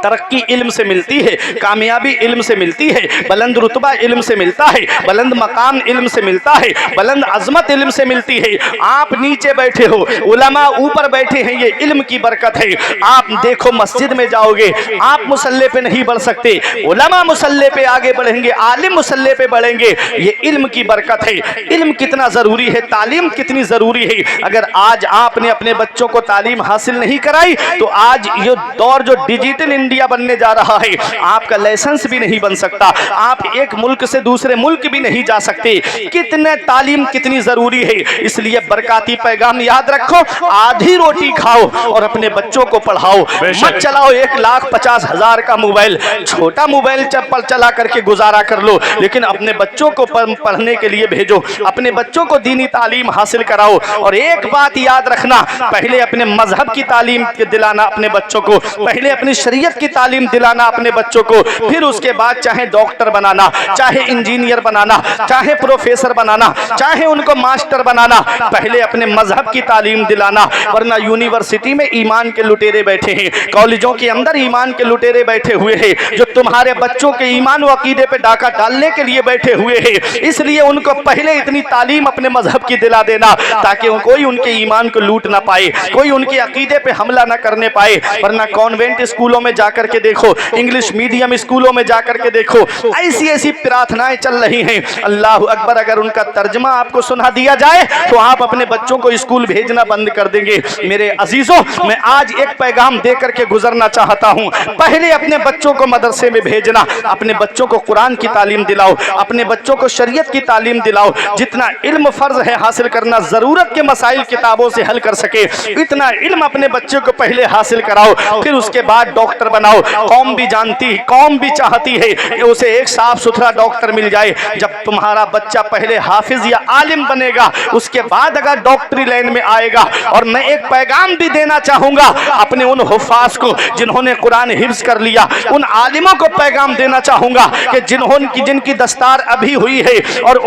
तरक्की इल्म से मिलती है, कामयाबी इल्म से मिलती है, बुलंद रुतबा इल्म से मिलता है, बुलंद मकाम इल्म से मिलता है, बुलंद अजमत इल्म से मिलती है। आप नीचे बैठे हो, उलमा ऊपर बैठे हैं, ये इल्म की बरकत है। आप देखो मस्जिद में जाओगे, आप मुसल्ले पे नहीं बढ़ सकते, उलमा मुसल्ले पे आगे बढ़ेंगे, आलिम मुसल्ले पे बढ़ेंगे, ये इल्म की बरकत है। इल्म कितना जरूरी है, तालीम कितनी जरूरी है। अगर आज आपने अपने बच्चों को तालीम हासिल नहीं कराई तो आज ये दौर जो डिजिटल इंडिया बनने जा रहा है, आपका लाइसेंस भी नहीं बन सकता, आप एक मुल्क से दूसरे मुल्क भी नहीं जा सकते। कितने तालीम कितनी जरूरी है। इसलिए बरकाती पैगाम याद रखो, आधी रोटी खाओ और अपने बच्चों को पढ़ाओ। मत चलाओ 1,50,000 का मोबाइल, छोटा मोबाइल चप्पल चला करके गुजारा कर लो, लेकिन अपने बच्चों को पढ़ने के लिए भेजो, अपने बच्चों को दीनी तालीम हासिल कराओ। और एक बात याद रखना, पहले अपने मजहब की तालीम दिलाना अपने बच्चों को, पहले अपनी शरीयत की तालीम दिलाना अपने बच्चों को, फिर उसके बाद चाहे डॉक्टर बनाना, चाहे इंजीनियर बनाना, चाहे प्रोफेसर बनाना, चाहे उनको मास्टर बनाना, पहले अपने मजहब की तालीम दिलाना। वरना यूनिवर्सिटी में ईमान के लुटेरे बैठे हैं, कॉलेजों के अंदर ईमान के लुटेरे बैठे हुए हैं, जो तुम्हारे बच्चों के ईमान व अकीदे पे डाका डालने के लिए बैठे हुए हैं। इसलिए उनको पहले इतनी तालीम अपने मजहब की दिला देना ताकि कोई उनके ईमान को लूट ना पाए, कोई उनके अकीदे पे हमला ना करने पाए। वरना कॉन्वेंट स्कूलों में जाकर के देखो, इंग्लिश मीडियम स्कूलों में जाकर के देखो, ऐसी ऐसी प्रार्थनाएं चल रही हैं, अल्लाह अकबर। अगर उनका तर्जमा आपको सुना दिया जाए तो आप अपने बच्चों को स्कूल भेजना बंद कर देंगे। मेरे अजीजों, मैं आज एक पैगाम दे करके गुजरना चाहता हूं, पहले अपने बच्चों को मदरसे में भेजना, अपने बच्चों को कुरान की तालीम दिलाओ, अपने बच्चों को शरीयत की तालीम दिलाओ। जितना इल्म फर्ज है हासिल करना, जरूरत के मसाइल किताबों से हल कर सके, इतना इल्म अपने बच्चों को पहले हासिल कराओ, फिर उसके बाद डॉक्टर बनाओ। कौम भी जानती, कौम भी चाहती है कि उसे एक साफ सुथरा डॉक्टर मिल जाए। जब तुम्हारा बच्चा पहले हाफिज या आलिम बनेगा, उसके बाद अगर डॉक्टरी लाइन में आएगा। और मैं एक पैगाम भी देना चाहूंगा अपने उन हुफ्फाज को जिन्होंने कुरान हिफ्ज कर लिया, उन आलिमों को पैगाम देना चाहूंगा कि जिनकी दस्तार अभी हुई है और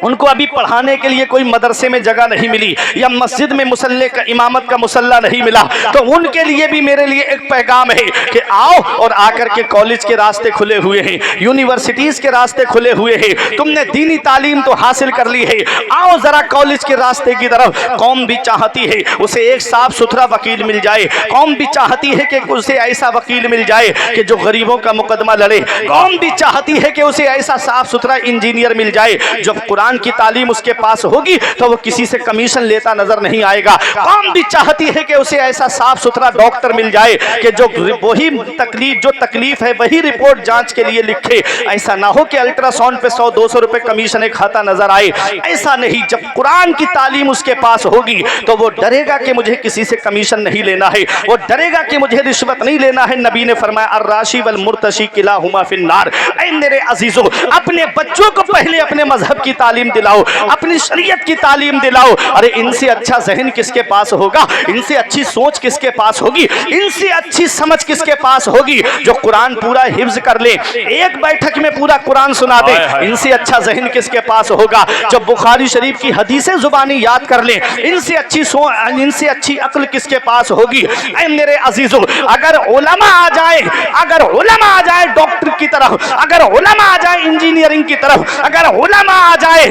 उनको अभी पढ़ाने के लिए कोई मदरसे में जगह नहीं मिली या मस्जिद में मुसल्ले का इमामत का मुसल्ला नहीं मिला, तो उनके लिए भी मेरे लिए एक पैगाम है कि आओ और आकर के कॉलेज के रास्ते खुले हुए हैं, यूनिवर्सिटीज के रास्ते खुले हुए हैं, तुमने दीनी तालीम तो हासिल कर ली है, आओ जरा कॉलेज के रास्ते की तरफ। कौम भी चाहती है उसे एक साफ सुथरा वकील मिल जाए, कौम भी चाहती है कि उसे ऐसा वकील मिल जाए कि जो गरीबों का मुकदमा लड़े, कौम भी चाहती है कि उसे ऐसा साफ सुथरा इंजीनियर मिल जाए। जब कुरान की तालीम उसके पास होगी तो वो किसी से कमीशन लेता नजर नहीं आएगा। कौम भी चाहती है के उसे ऐसा साफ सुथरा डॉक्टर मिल जाए कि जो वही तकलीफ है वही रिपोर्ट जांच के लिए लिखे। ऐसा ना हो कि अल्ट्रासाउंड पे 100-200 रुपए कमीशन खाता नजर आए। ऐसा नहीं, जब कुरान की तालीम उसके पास होगी तो वो डरेगा कि मुझे किसी से कमीशन नहीं लेना है, वो डरेगा कि मुझे रिश्वत नहीं लेना है। नबी ने फरमाया अर्राशी वल मुर्तशी किलाहुमा फिन्नार। ऐ मेरे अजीजों, अपने बच्चों को पहले अपने मजहब की तालीम दिलाओ, अपनी शरीयत की तालीम दिलाओ। अरे इनसे अच्छा जहन किसके पास होगा, इनसे अच्छी सोच किसके पास होगी, इनसे अच्छी समझ किसके पास होगी? जो कुरान पूरा हिफ्ज कर ले, एक बैठक में पूरा कुरान सुना दे, इनसे अच्छा जहन किसके पास होगा? जो बुखारी शरीफ की हदीसें जुबानी याद कर ले, इनसे अच्छी अक्ल किसके पास होगी? ऐ मेरे अजीजों, अगर उलमा आ जाए डॉक्टर की तरफ, अगर उलमा आ जाए इंजीनियरिंग की तरफ, अगर उलमा आ जाए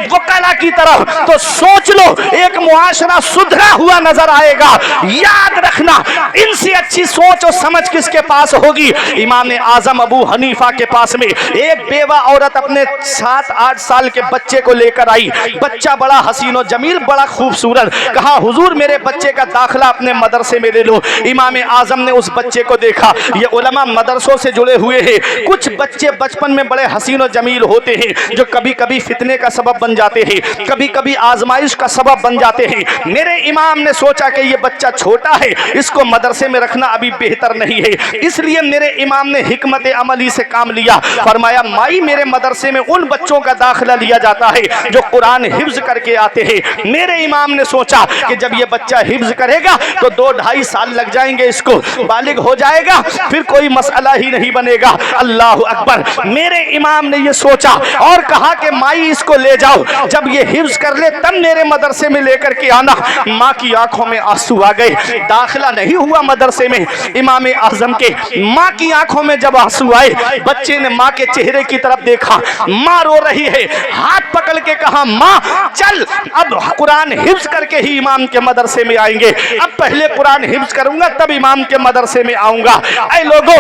वकला की तरफ, तो सोच लो एक मुआशरा सुधरा हुआ नजर आएगा। याद रखना, इनसे अच्छी सोच और समझ किसके पास होगी? इमाम आजम अबू हनीफा के पास में एक बेवा औरत अपने 7-8 साल के बच्चे को लेकर आई। बच्चा बड़ा हसीन और जमील, बड़ा खूबसूरत। कहा हुजूर मेरे बच्चे का दाखिला अपने मदरसे में ले लो। इमाम आजम ने उस बच्चे को देखा, ये उलमा मदरसों से जुड़े हुए हैं। कुछ बच्चे बचपन में बड़े हसीन और जमील होते हैं जो कभी कभी फितने का सबब बन जाते हैं, कभी कभी आजमाइश का सबब बन जाते हैं। मेरे इमाम ने सोचा कि ये बच्चा छोटा है, इसको मदरसे में रखना अभी बेहतर नहीं है, इसलिए मेरे इमाम ने हिकमत अमली से काम लिया। फरमाया माई मेरे मदरसे में उन बच्चों का दाखिला लिया जाता है जो कुरान हिफ्ज करके आते हैं। मेरे इमाम ने सोचा कि जब ये बच्चा हिफ्ज करेगा तो 2-2.5 साल लग जाएंगे, इसको बालिग हो जाएगा, फिर कोई मसला ही नहीं बनेगा। अल्लाह अकबर। मेरे इमाम ने ये सोचा और कहा कि माई इसको ले जाओ, जब ये हिफ्ज कर ले तब मेरे मदरसे में लेकर के आना। माँ की आंखों में आंसू आ गए। दाखिला नहीं हुआ मदरसे में इमाम आजम के, माँ की आंखों में जब आंसू आए, बच्चे ने माँ के चेहरे की तरफ देखा, माँ रो रही है, हाथ पकड़ के कहा माँ चल अब कुरान हिफ्ज करके ही इमाम के मदरसे में आएंगे, अब पहले कुरान हिफ्ज करूंगा तब इमाम के मदरसे में आऊंगा। ऐ लोगों,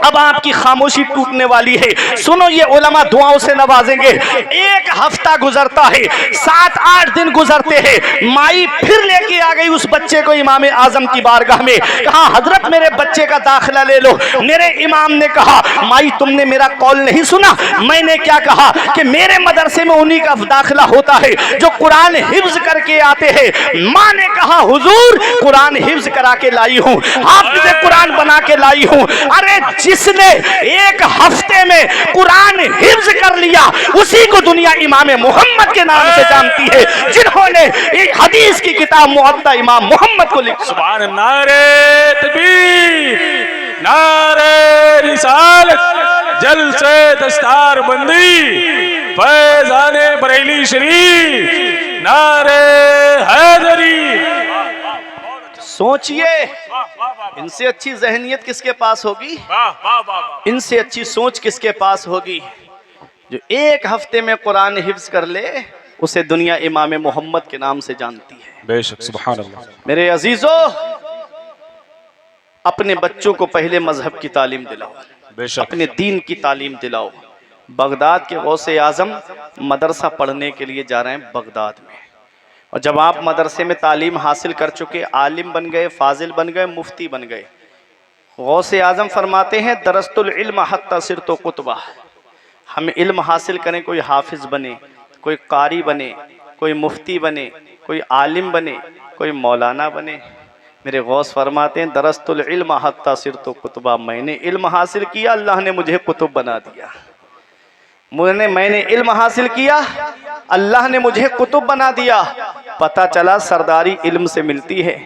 अब आपकी खामोशी टूटने वाली है, सुनो ये उलमा दुआओं से नवाजेंगे। एक हफ्ता गुजरता है, 7-8 दिन गुजरते हैं, माई फिर लेके आ गई उस बच्चे को इमाम आजम की बारगाह में। कहा हजरत मेरे बच्चे का दाखिला ले लो। मेरे इमाम ने कहा माई तुमने मेरा कॉल नहीं सुना, मैंने क्या कहा कि मेरे मदरसे में उन्हीं का दाखिला होता है जो कुरान हिफ्ज करके आते हैं। माँ ने कहा हुजूर कुरान हिफ्ज करा के लाई हूँ, हाफिज़ कुरान बना के लाई हूँ। अरे जिसने एक हफ्ते में कुरान हिफ्ज कर लिया उसी को दुनिया इमाम मोहम्मद के नाम से जानती है, जिन्होंने एक हदीस की किताब मुअत्ता इमाम मोहम्मद को लिखा। सुभान नारे तकबीर, नारे रिसालत, जलसे दस्तार बंदी, फैज़ाने बरेली शरीफ, नारे हैदरी। सोचिए इनसे अच्छी जहनियत किसके पास होगी, इनसे अच्छी सोच किसके पास होगी? जो एक हफ्ते में कुरान हिफ्ज कर ले उसे दुनिया इमाम मोहम्मद के नाम से जानती है। बेशक सुभान अल्लाह। मेरे अजीजों, अपने बच्चों को पहले मजहब की तालीम दिलाओ, अपने दीन की तालीम दिलाओ। बगदाद के गौसे आजम मदरसा पढ़ने के लिए जा रहे हैं बगदाद में, और जब आप मदरसे में तालीम हासिल कर चुके, आलिम बन गए, फाजिल बन गए, मुफ्ती बन गए, गौसे आजम फरमाते हैं दरस्तुल इल्म हत्ता सिरतो कुतबा, हम इल्म हासिल करें, कोई हाफिज बने, कोई कारी बने, कोई मुफ्ती बने, कोई आलिम बने, कोई मौलाना बने। मेरे गौस फरमाते हैं दरस्तुल इल्म हत्ता सिरतो कुतबा, मैंने इल्म हासिल किया, अल्लाह ने मुझे कुतुब बना दिया। मैंने इल्म हासिल किया, अल्लाह ने मुझे कुतुब बना दिया। पता चला सरदारी इल्म से मिलती है,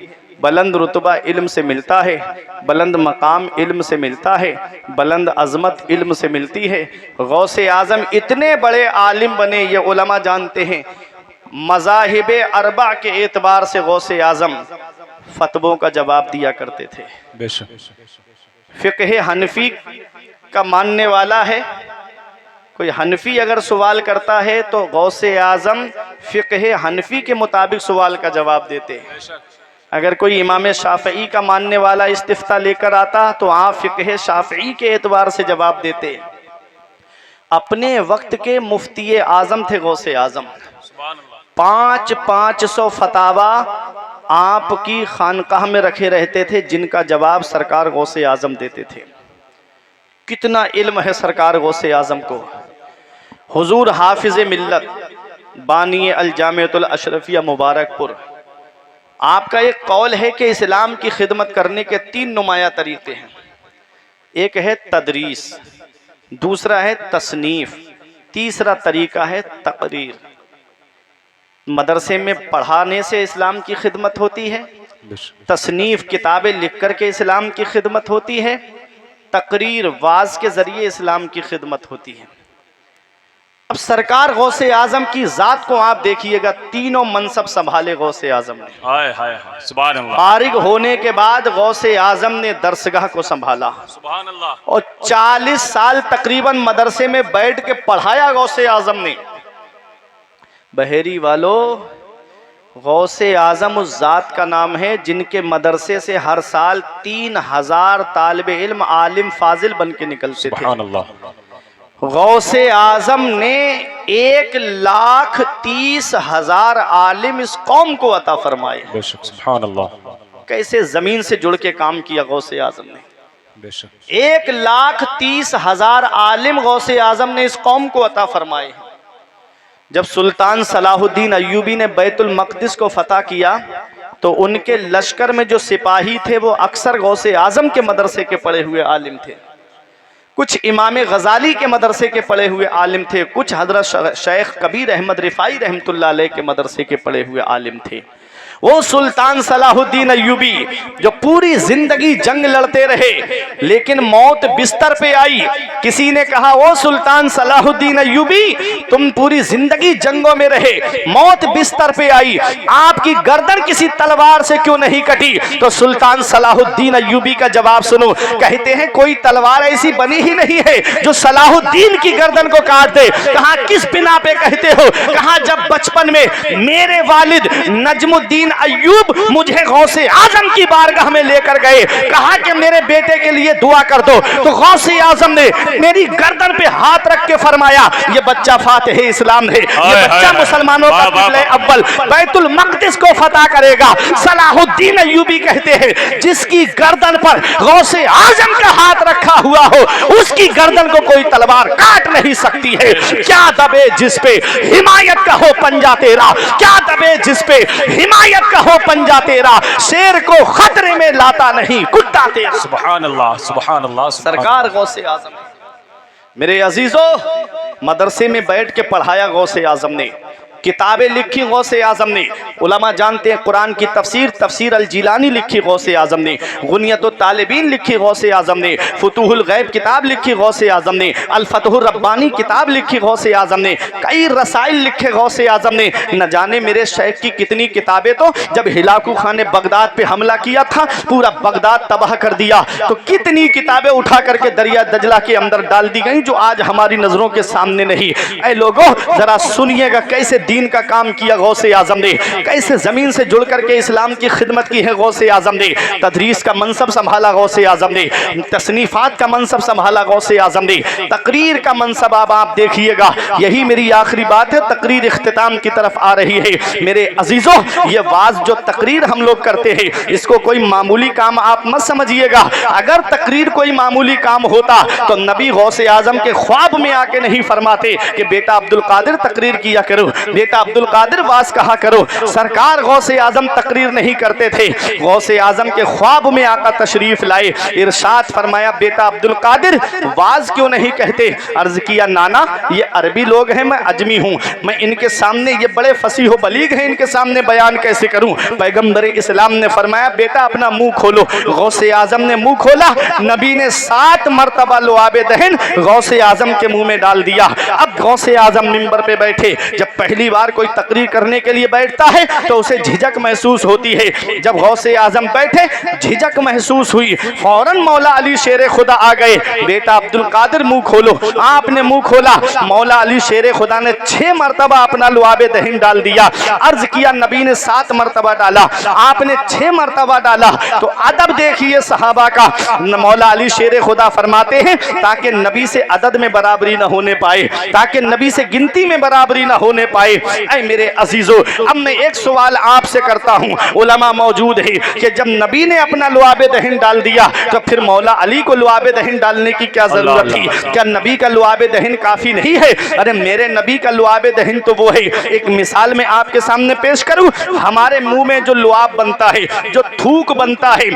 बुलंद रुतबा इल्म से मिलता है, बुलंद मकाम इल्म से मिलता है, बुलंद अजमत इल्म से मिलती है। गौसे आजम इतने बड़े आलिम बने, ये उलमा जानते हैं। मज़ाहिब अरबा के एतबार से गौसे आजम फतवों का जवाब दिया करते थे। फ़िक़्ह हनफी का मानने वाला है, कोई हनफी अगर सवाल करता है तो गौसे आजम फ़िक़्ह हनफी के मुताबिक सवाल का जवाब देते हैं। अगर कोई इमाम शाफ़ई का मानने वाला इस्तिफ्ता लेकर आता तो आप फ़िक़्ह शाफ़ई के एतबार से जवाब देते। अपने वक्त के मुफ्ती आज़म थे गौसे आज़म, 500 फतावा आपकी खानकाह में रखे रहते थे, जिनका जवाब सरकार गौसे आजम देते थे। कितना इल्म है सरकार गौसे आजम को। हुजूर हाफिज मिल्लत बानी अल जामियतुल अशरफिया मुबारकपुर, आपका एक कौल है कि इस्लाम की खिदमत करने के 3 नुमाया तरीके हैं। एक है तदरीस, दूसरा है तसनीफ, तीसरा तरीका है तकरीर। मदरसे में पढ़ाने से इस्लाम की खिदमत होती है, तसनीफ किताबें लिख कर के इस्लाम की खिदमत होती है, तकरीर वाज के ज़रिए इस्लाम की खिदमत होती है। अब सरकार गौसे आजम की ज़ात को आप देखिएगा, तीनों मनसब संभाले गौसे आजम ने। हाय हाय हाय, सुभान अल्लाह। फारिग होने के बाद गौसे आजम ने दरसगाह को संभाला, सुभान अल्लाह। और 40 साल तकरीबन मदरसे में बैठ के पढ़ाया गौसे आजम ने। बहेरी वालों, गौसे आजम उस ज़ात का नाम है जिनके मदरसे से हर साल 3000 तालिबे इल्म आलिम फाजिल बन के निकलते थे। सुभान अल्लाह। गौसे आजम ने 1,30,000 आलिम इस कौम को अता फरमाए। बेशक, सुभान अल्लाह। कैसे जमीन से जुड़ के काम किया गौसे आजम ने। बेशक, 1,30,000 आलिम गौसे आजम ने इस कौम को अता फरमाए। जब सुल्तान सलाहुद्दीन अय्यूबी ने बैतुल मक़दिस को फतह किया तो उनके लश्कर में जो सिपाही थे वो अक्सर गौसे आजम के मदरसे के पढ़े हुए आलिम थे। कुछ इमाम गजाली के मदरसे के पढ़े हुए आलिम थे, कुछ हजरत शेख कबीर अहमद रिफाई रहमतुल्लाह अलैह के मदरसे के पढ़े हुए आलिम थे। वो सुल्तान सलाहुद्दीन अय्यूबी जो पूरी जिंदगी जंग लड़ते रहे, लेकिन मौत बिस्तर पे आई। किसी ने कहा, ओ सुल्तान सलाहुद्दीन अय्यूबी, तुम पूरी जिंदगी जंगों में रहे, मौत बिस्तर पे आई, आपकी गर्दन किसी तलवार से क्यों नहीं कटी? तो सुल्तान सलाहुद्दीन अय्यूबी का जवाब सुनो। कहते हैं, कोई तलवार ऐसी बनी ही नहीं है जो सलाहुद्दीन की गर्दन को काट दे। कहा, किस बिना पे कहते हो? कहा, जब बचपन में मेरे वालिद नजमुद्दीन अय्यूब मुझे गौसे आजम की बारगाह में लेकर गए, कहा कि मेरे बेटे के लिए दुआ कर दो, तो गौसे आजम ने मेरी गर्दन पे हाथ रख के फरमाया, ये बच्चा फातिह इस्लाम है, ये बच्चा मुसलमानों का क़िबला अव्वल बैतुल मक़दिस को फतह करेगा। सलाहुद्दीन अय्यूबी कहते हैं, जिसकी गर्दन पर गौसे आजम का हाथ रखा हुआ हो, उसकी गर्दन को कोई तलवार काट नहीं सकती है। क्या दबे जिस पे हिमायत का हो पंजा तेरा, क्या दबे जिस पे हिमायत का हो पंजा तेरा, शेर को खतरे में लाता नहीं कुत्ता तेरा। सुभान अल्लाह, सुभान अल्लाह। सरकार गौसे आजम। मेरे अजीजों, मदरसे में बैठ के पढ़ाया गौसे आजम ने, किताबें लिखी गौसे आजम ने। उलमा जानते हैं, कुरान की तफसीर अल जिलानी लिखी गौसे आजम ने, गुनियतुत तालिबीन लिखी गौसे आजम ने, फुतूहुल गैब किताब लिखी गौसे आजम ने, अल फतहुर रब्बानी किताब लिखी गौसे आजम ने, कई रसाइल लिखे गौसे आजम ने। न जाने मेरे शेख की कितनी किताबें, तो जब हिलाकू खान ने बगदाद पे हमला किया था, पूरा बगदाद तबाह कर दिया, तो कितनी किताबें उठा करके दरिया दजला के अंदर डाल दी गई जो आज हमारी नजरों के सामने नहीं। ऐ लोगों, जरा सुनिएगा कैसे दीन का काम किया गौसे आजम ने, कैसे जमीन से जुड़ करके इस्लाम की खिदमत की है गौसे आजम ने। तदरीस का मनसब संभाला गौसे आजम ने, तसनीफात का मनसब संभाला गौसे आजम ने, तकरीर का मनसब आप देखिएगा। यही मेरी आखिरी बात है, तकरीर इख्तिताम की तरफ आ रही है। मेरे अजीजों, ये वाज जो तकरीर हम लोग करते हैं, इसको कोई मामूली काम आप मत समझिएगा। अगर तकरीर कोई मामूली काम होता तो नबी गौसे आजम के ख्वाब में आके नहीं फरमाते कि बेटा अब्दुल कादिर तकरीर किया करो, बेटा अब्दुल कादिर वाज कहा करो। सरकार गौसे आजम तकरीर नहीं करते थे, गौसे आजम के ख्वाब में आका तशरीफ लाए, इरशाद फरमाया, बेटा अब्दुल कादिर वाज क्यों नहीं कहते? अर्ज किया, नाना ये अरबी लोग हैं, मैं अजमी हूँ, मैं इनके सामने, ये बड़े फसीह व बलीग हैं, इनके सामने बयान कैसे करूँ? पैगम्बर इस्लाम ने फरमाया, बेटा अपना मुंह खोलो। गौसे आजम ने मुंह खोला, नबी ने 7 मरतबा लुआबे दहन गौसे आजम के मुंह में डाल दिया। अब गौसे आजम मिंबर पे बैठे। जब पहली बार कोई तकरीर करने के लिए बैठता है तो उसे झिझक महसूस होती है। जब गौसे आजम बैठे, झिझक महसूस हुई, फौरन मौला अली शेर खुदा आ गए, बेटा अब्दुल कादिर मुंह खोलो। आपने मुंह खोला, मौला अली शेर खुदा ने 6 मरतबा अपना लुआबे दहन डाल दिया। अर्ज किया, नबी ने 7 मरतबा डाला, आपने 6 मरतबा डाला। तो अदब देखिए सहाबा का। मौला अली शेर खुदा फरमाते हैं, ताकि नबी से अदद में बराबरी न होने पाए, ताकि नबी से गिनती में बराबरी न होने पाए, ऐ मेरे अजीजों, अब मैं एक सवाल आपसे करता हूँ, उलमा मौजूद है कि जब नबी ने अपना लुआबे दहन डाल दिया तो फिर मौला अली को लुआबे दहन डालने की क्या जरूरत थी? क्या नबी का लुआबे दहन काफी नहीं है? अरे मेरे नबी का लुआबे दहन तो वो है। एक मिसाल में आपके सामने पेश करूं, हमारे मुंह में जो लुआब बनता है, जो थूक बनता है,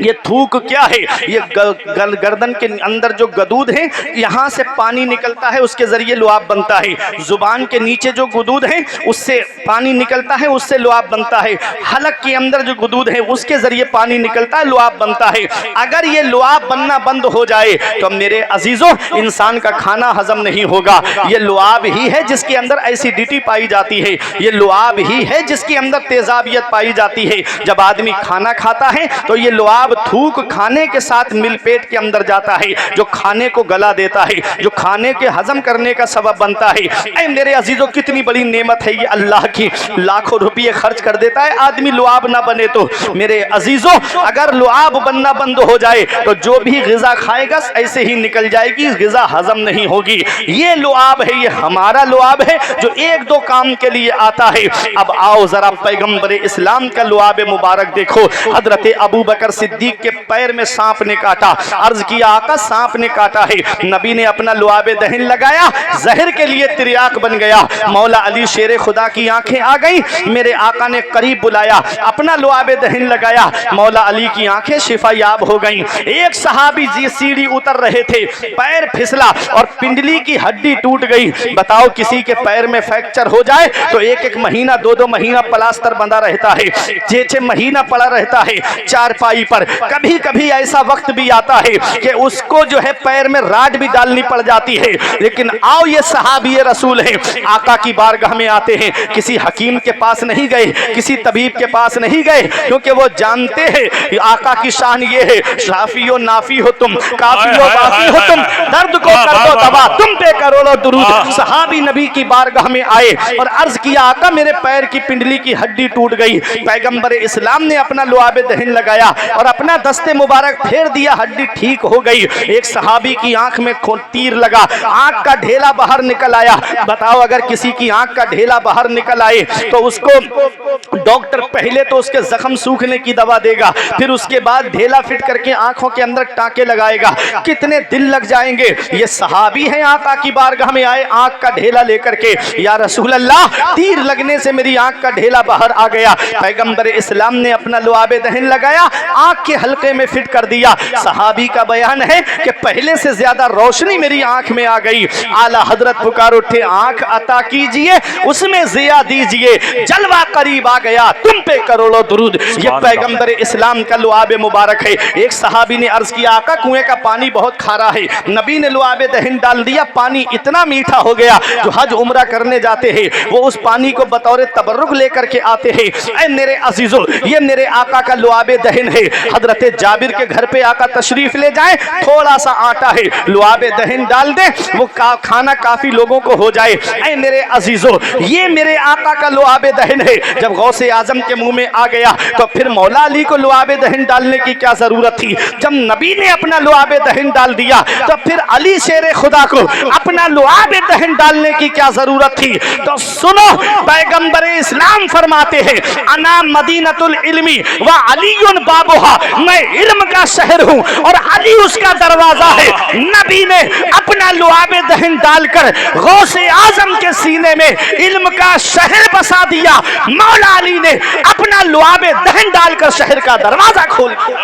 ये थूक क्या है? ये गर्दन के अंदर जो गदूद है, यहाँ से पानी निकलता है, उसके जरिए लुआब बनता है। जुबान के नीचे जो गदूद है उससे पानी निकलता है, उससे लुआब बनता है। हलक के अंदर जो गदूद है उसके जरिए पानी निकलता है, लुआब बनता है। अगर ये लुआब बनना बंद हो जाए तो मेरे अजीजों, इंसान का खाना हजम नहीं होगा। ये लुआब ही है जिसके अंदर एसिडिटी पाई जाती है, ये लुआब ही है जिसके अंदर तेजाबियत पाई जाती है। जब आदमी खाना खाता है तो ये लुआब थूक खाने के साथ मिल पेट के अंदर जाता है, जो खाने को गला देता है, जो खाने के हजम करने का सबब बनता है। ऐ मेरे अजीजों, कितनी बड़ी नेमत है ये अल्लाह की। लाखों रुपये खर्च कर देता है आदमी, लुआब ना बने तो। मेरे अजीजों, अगर लुआब बनना बंद हो जाए तो जो भी गिजा खाएगा ऐसे ही निकल जाएगी, गिजा हजम नहीं होगी। ये लुआब है, ये हमारा लुआब है जो एक दो काम के लिए आता है। अब आओ जरा पैगंबर इस्लाम का लुआब मुबारक देखो। हजरत अबू बकर सिद्दीक के पैर में सांप ने काटा। अर्ज किया, आका सांप ने काटा है। नबी ने अपना लुआब दहन लगाया, जहर के लिए तिर्याक बन गया। मौला अली शेर खुदा की आंखें आ गई। मेरे आका ने करीब बुलाया, अपना लुआब दहन लगाया, मौला अली की आंखें शिफायाब हो गईं। एक सहाबी जी सीढ़ी उतर रहे थे, पैर फिसला और पिंडली की हड्डी टूट गई। बताओ, किसी के पैर में फ्रैक्चर हो जाए तो एक एक महीना, दो दो महीना प्लास्टर बंधा रहता है, 6-6 महीना पड़ा रहता है चारपाई पर। कभी कभी ऐसा वक्त भी आता है कि उसको जो है पैर में राड भी डालनी पड़ जाती है। लेकिन आओ, ये सहाबी रसूल है, आका की बारगाह में आते हैं। किसी हकीम के पास नहीं गए, किसी तबीब के पास नहीं गए, क्योंकि वो जानते हैं आका की शान ये है, शाफी हो नाफी हो तुम, काफी हो बाफी हो तुम, दर्द को कर दो दवा, तुम पे करोड़ों दुरूद। सहाबी नबी की बारगाह में आए और अर्ज किया, आका मेरे पैर की पिंडली की हड्डी टूट गई। पैगंबर इस्लाम ने अपना लुआब दहन लगाया और अपना दस्ते मुबारक फेर दिया, हड्डी ठीक हो गई। एक सहाबी की आंख में तीर लगा, आंख का ढेला बाहर निकल आया। बताओ, अगर किसी की आंख का ढेला बाहर निकल आए तो उसको डॉक्टर पहले तो उसके जख्म सूखने की दवा देगा, फिर उसके बाद ढेला फिट करके आंखों के अंदर टांके लगाएगा। कितने दिन लग जाएंगे। ये सहाबी हैं, आका की बारगाह में आए आंख का ढेला लेकर के, या रसूल अल्लाह, तीर लगने से मेरी आंख का ढेला बाहर आ गया। पैगंबर इस्लाम ने अपना लुआब दहन लगाया, आंख के हल्के में फिट कर दिया। सहाबी का बयान है कि पहले से ज्यादा रोशनी मेरी आंख में आ गई। आला हजरत पुकार उठे, आंख अता कीजिए, उसमें जिया दीजिए, जलवा करीब आ गया, तुम पे करोड़ों दुरूद। ये पैगंबर इस्लाम का लुआब मुबारक है। एक सहाबी ने अर्ज किया, आका कुएं का पानी बहुत खारा है। नबी ने लुआब दहन डाल दिया, पानी इतना मीठा हो गया, जो हज उम्रा करने जाते हैं वो उस पानी को बतौर तबर्रुक लेकर के आते हैं। ऐ मेरे अजीजों, ये मेरे आका का लुआब दहन है। हजरत जाबिर के घर पे आका तशरीफ ले जाए, थोड़ा सा आटा है, लुआब दहन डाल दे, वो खाना काफी लोगों को हो जाए। ऐ मेरे अजीजों, ये मेरे आका का लुआब दहन है। जब गौसे आजम के मुंह में आ गया तो फिर मौला अली को लुआब दहन डालने की क्या जरूरत थी? जब नबी ने अपना लुआब दहन डाल दिया तो फिर अली शेर खुदा को अपना लुआब दहन डालने की क्या जरूरत थी? तो सुनो, पैगंबर इस्लाम फरमाते हैं, अना मदीनतुल इल्मी व अलीयुन बाबुहा, मैं इल्म का शहर हूं और अली उसका दरवाजा है। नबी ने अपना लुआब दहन डालकर गौसे आजम के सीने में इल्म का शहर बसा दिया। मौला अली ने अपना लुआब दहन डालकर शहर का दरवाजा खोल दिया।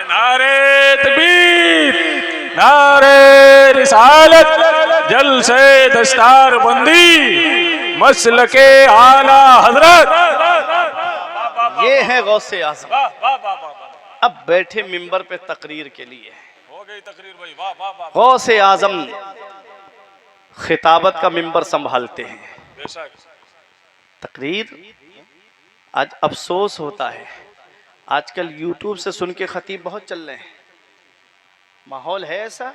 नारे तकबीर, नारे रिसालत, जलसे दस्तार बंदी, मसलके आला हजरत। ये है गौसे आजम। अब बैठे मिंबर पे तकरीर के लिए। हो गई तकरीर भाई, वाह वाह वाह। गौसे आजम खिताबत का मिंबर संभालते हैं। बेशक तकरीर, आज अफसोस होता है, आजकल यूट्यूब से सुन के खतीब बहुत चल रहे हैं। माहौल है ऐसा,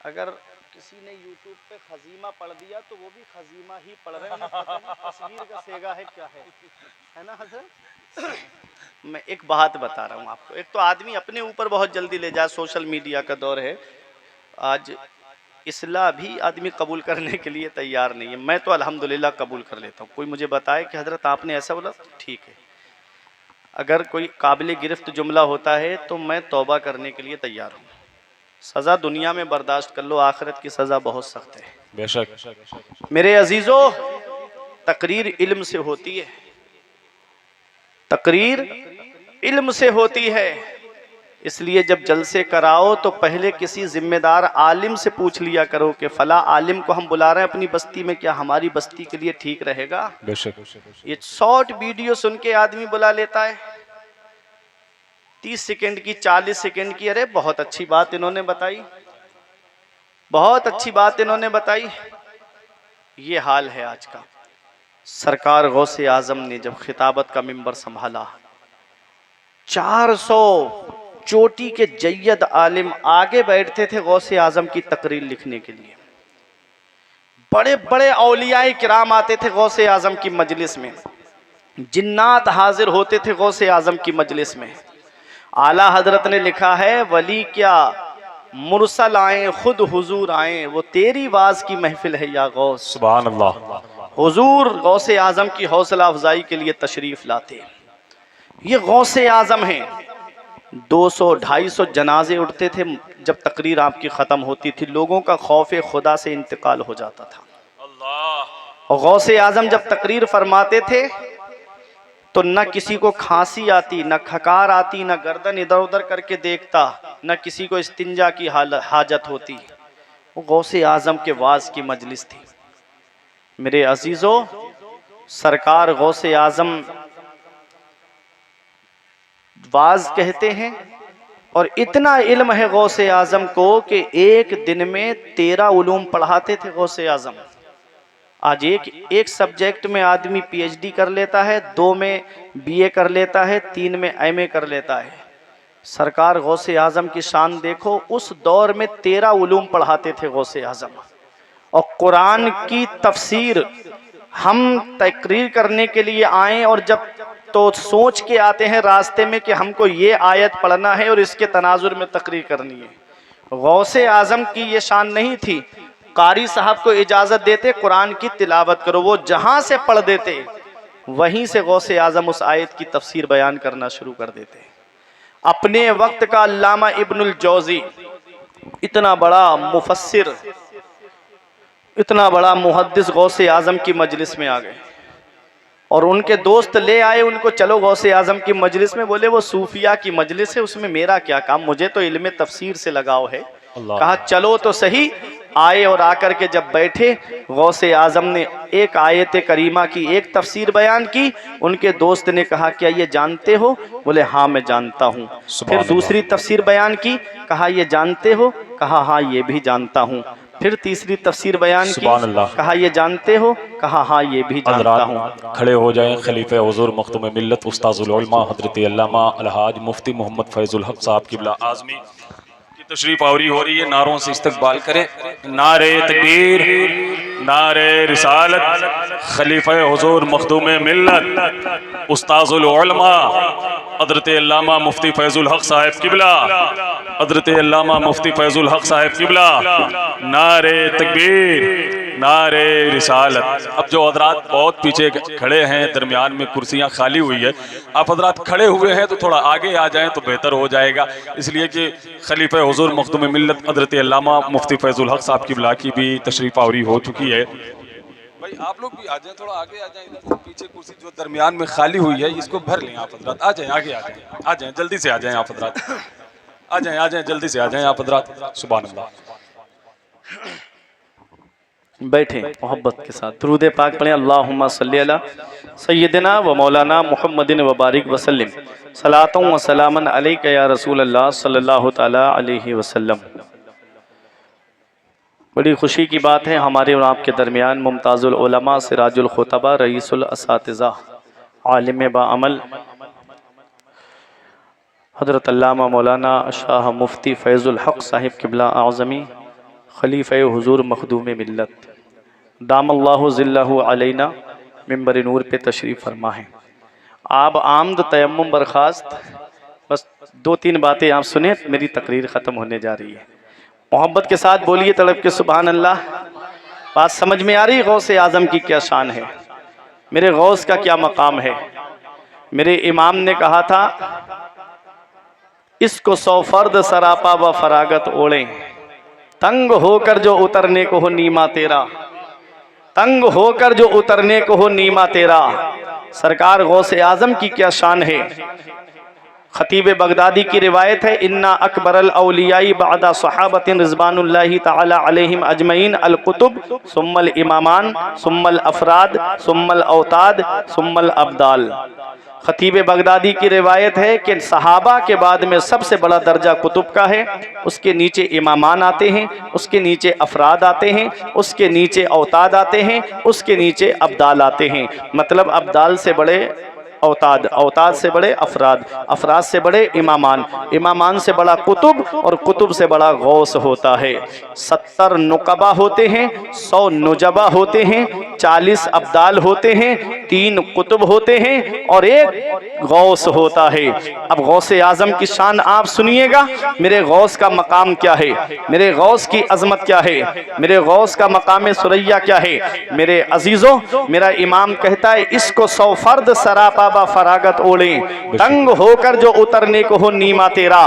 अगर किसी ने यूट्यूब पे खजीमा पढ़ दिया तो वो भी खजीमा ही पढ़ रहे हैं, पता नहीं तस्वीर का सेगा है क्या है ना हजरत। मैं एक बात बता रहा हूँ आपको, एक तो आदमी अपने ऊपर बहुत जल्दी ले जाए, सोशल मीडिया का दौर है, आज इसलाह भी आदमी कबूल करने के लिए तैयार नहीं है। मैं तो अल्हम्दुलिल्लाह कबूल कर लेता हूँ। कोई मुझे बताए कि हज़रत आपने ऐसा बोला, ठीक है। अगर कोई काबिल गिरफ्त जुमला होता है तो मैं तौबा करने के लिए तैयार हूँ। सज़ा दुनिया में बर्दाश्त कर लो, आखिरत की सज़ा बहुत सख्त है। बेशक मेरे अजीज़ों, तकरीर इल्म से होती है, तकरीर इल्म से होती है। इसलिए जब जलसे कराओ तो पहले किसी जिम्मेदार आलिम से पूछ लिया करो कि फला आलिम को हम बुला रहे हैं अपनी बस्ती में, क्या हमारी बस्ती के लिए ठीक रहेगा? बेशक ये शॉर्ट वीडियो सुन के आदमी बुला लेता है, 30 सेकंड की, 40 सेकंड की, अरे बहुत अच्छी बात इन्होंने बताई, बहुत अच्छी बात इन्होंने बताई। ये हाल है आज का। सरकार गौसे आजम ने जब खिताबत का मिंबर संभाला, 400 चोटी के जय्यद आलिम आगे बैठते थे गौसे आजम की तकरीर लिखने के लिए। बड़े बड़े औलियाए किराम आते थे गौसे आजम की मजलिस में, जिन्नात हाजिर होते थे गौसे आजम की मजलिस में। आला हजरत ने लिखा है, वली क्या मुरसल आए खुद हुजूर आए, वो तेरी वाज की महफिल है या गौस। सुभान अल्लाह। हुजूर गौसे आजम की हौसला अफजाई के लिए तशरीफ लाते। ये गौसे आजम हैं। 200-250 जनाजे उठते थे जब तकरीर आपकी ख़त्म होती थी, लोगों का खौफ खुदा से इंतकाल हो जाता था। और गौसे आजम जब तकरीर फरमाते थे तो न किसी को खांसी आती, न खकार आती, न गर्दन इधर उधर करके देखता, न किसी को इस्तिंजा की हाजत होती। वो गौसे आजम के वाज की मजलिस थी। मेरे अजीज़ों, सरकार गौसे आजम वाज कहते हैं और इतना इल्म है गौसे आजम को कि एक दिन में 13 उलूम पढ़ाते थे गौसे आजम। आज एक सब्जेक्ट में आदमी पीएचडी कर लेता है, 2 में बीए कर लेता है, 3 में एमए कर लेता है। सरकार गौसे आजम की शान देखो, उस दौर में 13 उलूम पढ़ाते थे गौसे आजम। और कुरान की तफसीर हम तकरीर करने के लिए आए और जब तो सोच के आते हैं रास्ते में कि हमको ये आयत पढ़ना है और इसके तनाजुर में तकरीर करनी है। गौसे आजम की ये शान नहीं थी। कारी साहब को इजाज़त देते कुरान की तिलावत करो, वो जहाँ से पढ़ देते वहीं से गौसे आजम उस आयत की तफसीर बयान करना शुरू कर देते। अपने वक्त का अल्लामा इब्नुल जौज़ी, इतना बड़ा मुफस्सिर, इतना बड़ा मुहद्दिस गौसे आजम की मजलिस में आ गए और उनके दोस्त ले आए उनको, चलो गौसे आजम की मजलिस में। बोले वो सूफिया की मजलिस है, उसमें मेरा क्या काम, मुझे तो इल्म तफसीर से लगाव है। कहा चलो तो सही। आए और आकर के जब बैठे, गौसे आजम ने एक आयत करीमा की एक तफसीर बयान की। उनके दोस्त ने कहा क्या ये जानते हो? बोले हाँ मैं जानता हूँ। फिर दूसरी तफसीर बयान की, कहा ये जानते हो? कहा हाँ ये भी जानता हूँ। फिर तीसरी तफसीर बयान की, कहा ये जानते हो? कहा हाँ ये भी जानता हूँ। खड़े हो जाएं खलीफे हुजूर मखदूम मिल्लत उस्ताजुल उलमा हजरत अल्लामा अलहाज मुफ्ती मोहम्मद फैजुल हक साहब किबला आज़मी की तशरीफ आवरी हो रही है। नारों से इस्तकबाल करें। नारे तकबीर, नारे रिसालत, खलीफे हुजूर मखदूम मिल्लत उस्ताजुल उलमा हजरत अल्लामा मुफ्ती फैजुल हक साहब किबला, हजरत अल्लामा मुफ्ती फैजुल हक साहब किबला। नारे तकबीर, नारे रिसालत। अब जो हजरात बहुत पीछे खड़े हैं, दरमियान में कुर्सियां खाली हुई है, आप हजरात खड़े हुए हैं तो थोड़ा आगे आ जाएं तो बेहतर हो जाएगा। इसलिए कि खलीफा हुजूर मखदूम मिल्लत हजरत अल्लामा मुफ्ती फैजुल हक साहब किबला की भी तशरीफ आवरी हो चुकी है। भाई आप लोग भी आ जाएं, थोड़ा आगे आ जाएं। इधर से पीछे कुर्सी जो दरमियान में खाली हुई है इसको भर लें आप हजरात। आ जाएं, आगे आ जाएं, आ जाएं, जल्दी से आ जाएं आप हजरात, आ जाएं, आ जाएं, जल्दी से आ जाएं आप हजरात। सुभान अल्लाह। बैठे मोहब्बत के साथ दुरूद पाक पढ़ें। अल्लाहुम्मा सल्ली अला सय्यदिना व मौलाना मुहम्मदिन व बारिक वसल्लिम सलातुन व सलामन अलैका या रसूल अल्लाह सल्लल्लाहु तआला अलैहि वसल्लम। बड़ी खुशी की बात है, हमारे और आपके दरमियान मुमताज़ुल उलमा, सिराजुल खुतबा, रईसुल असातिज़ा, आलिम बाअमल हज़रत अल्लामा मौलाना शाह मुफ्ती फैज़ुल हक साहिब किबला आज़मी खलीफ़े हुज़ूर मखदूम मिल्लत दामल्लाहु ज़िल्लहु अलैना मिंबर नूर पे तशरीफ़ फरमा है। आप आमद तयम्मुम बर्खास्त, बस 2-3 बातें आप सुने, मेरी तकरीर ख़त्म होने जा रही है। मोहब्बत के साथ बोलिए तड़प के सुभान अल्लाह। बात समझ में आ रही गौसे आज़म की क्या शान है, मेरे गौस का क्या मकाम है। मेरे इमाम ने कहा था, इसको 100 फर्द सरापा व फरागत ओढ़े, तंग होकर जो उतरने को हो नीमा तेरा, तंग होकर जो उतरने को हो नीमा तेरा। सरकार गौसे आज़म की क्या शान है। खतीब बगदादी की रिवायत है, इन्ना अकबरल औलियाई बादा सहाबतिन रिज़वानुल्लाहि ताला अलैहिम अजमईन अल कुतुब सुम्मल इमामान सुम्मल अफराद सुम्मल औताद सुम्मल अब्दाल। खतीब बगदादी की रिवायत है कि सहाबा के बाद में सबसे बड़ा दर्जा कुतुब का है, उसके नीचे इमामान आते हैं, उसके नीचे अफराद आते हैं, उसके नीचे औताद आते हैं, उसके नीचे अब्दाल आते हैं। मतलब अब्दाल से बड़े औताद, औताद से बड़े अफराद, अफराद से बड़े इमामान, इमामान से बड़ा कुतुब और कुतुब से बड़ा गौस होता है। 70 नुकबा होते हैं, 100 नुजबा होते हैं, 40 अब्दाल होते हैं, 3 कुतुब होते हैं और 1 गौस होता है। अब गौसे आज़म की शान आप सुनिएगा, मेरे गौस का मकाम क्या है, मेरे गौस की अजमत क्या है, मेरे गौस का मकाम सुरैया क्या है। मेरे अजीजों, मेरा इमाम कहता है, इसको 100 फर्द सरापा फरागत ओढ़े, तंग होकर जो उतरने को हो नीमा तेरा।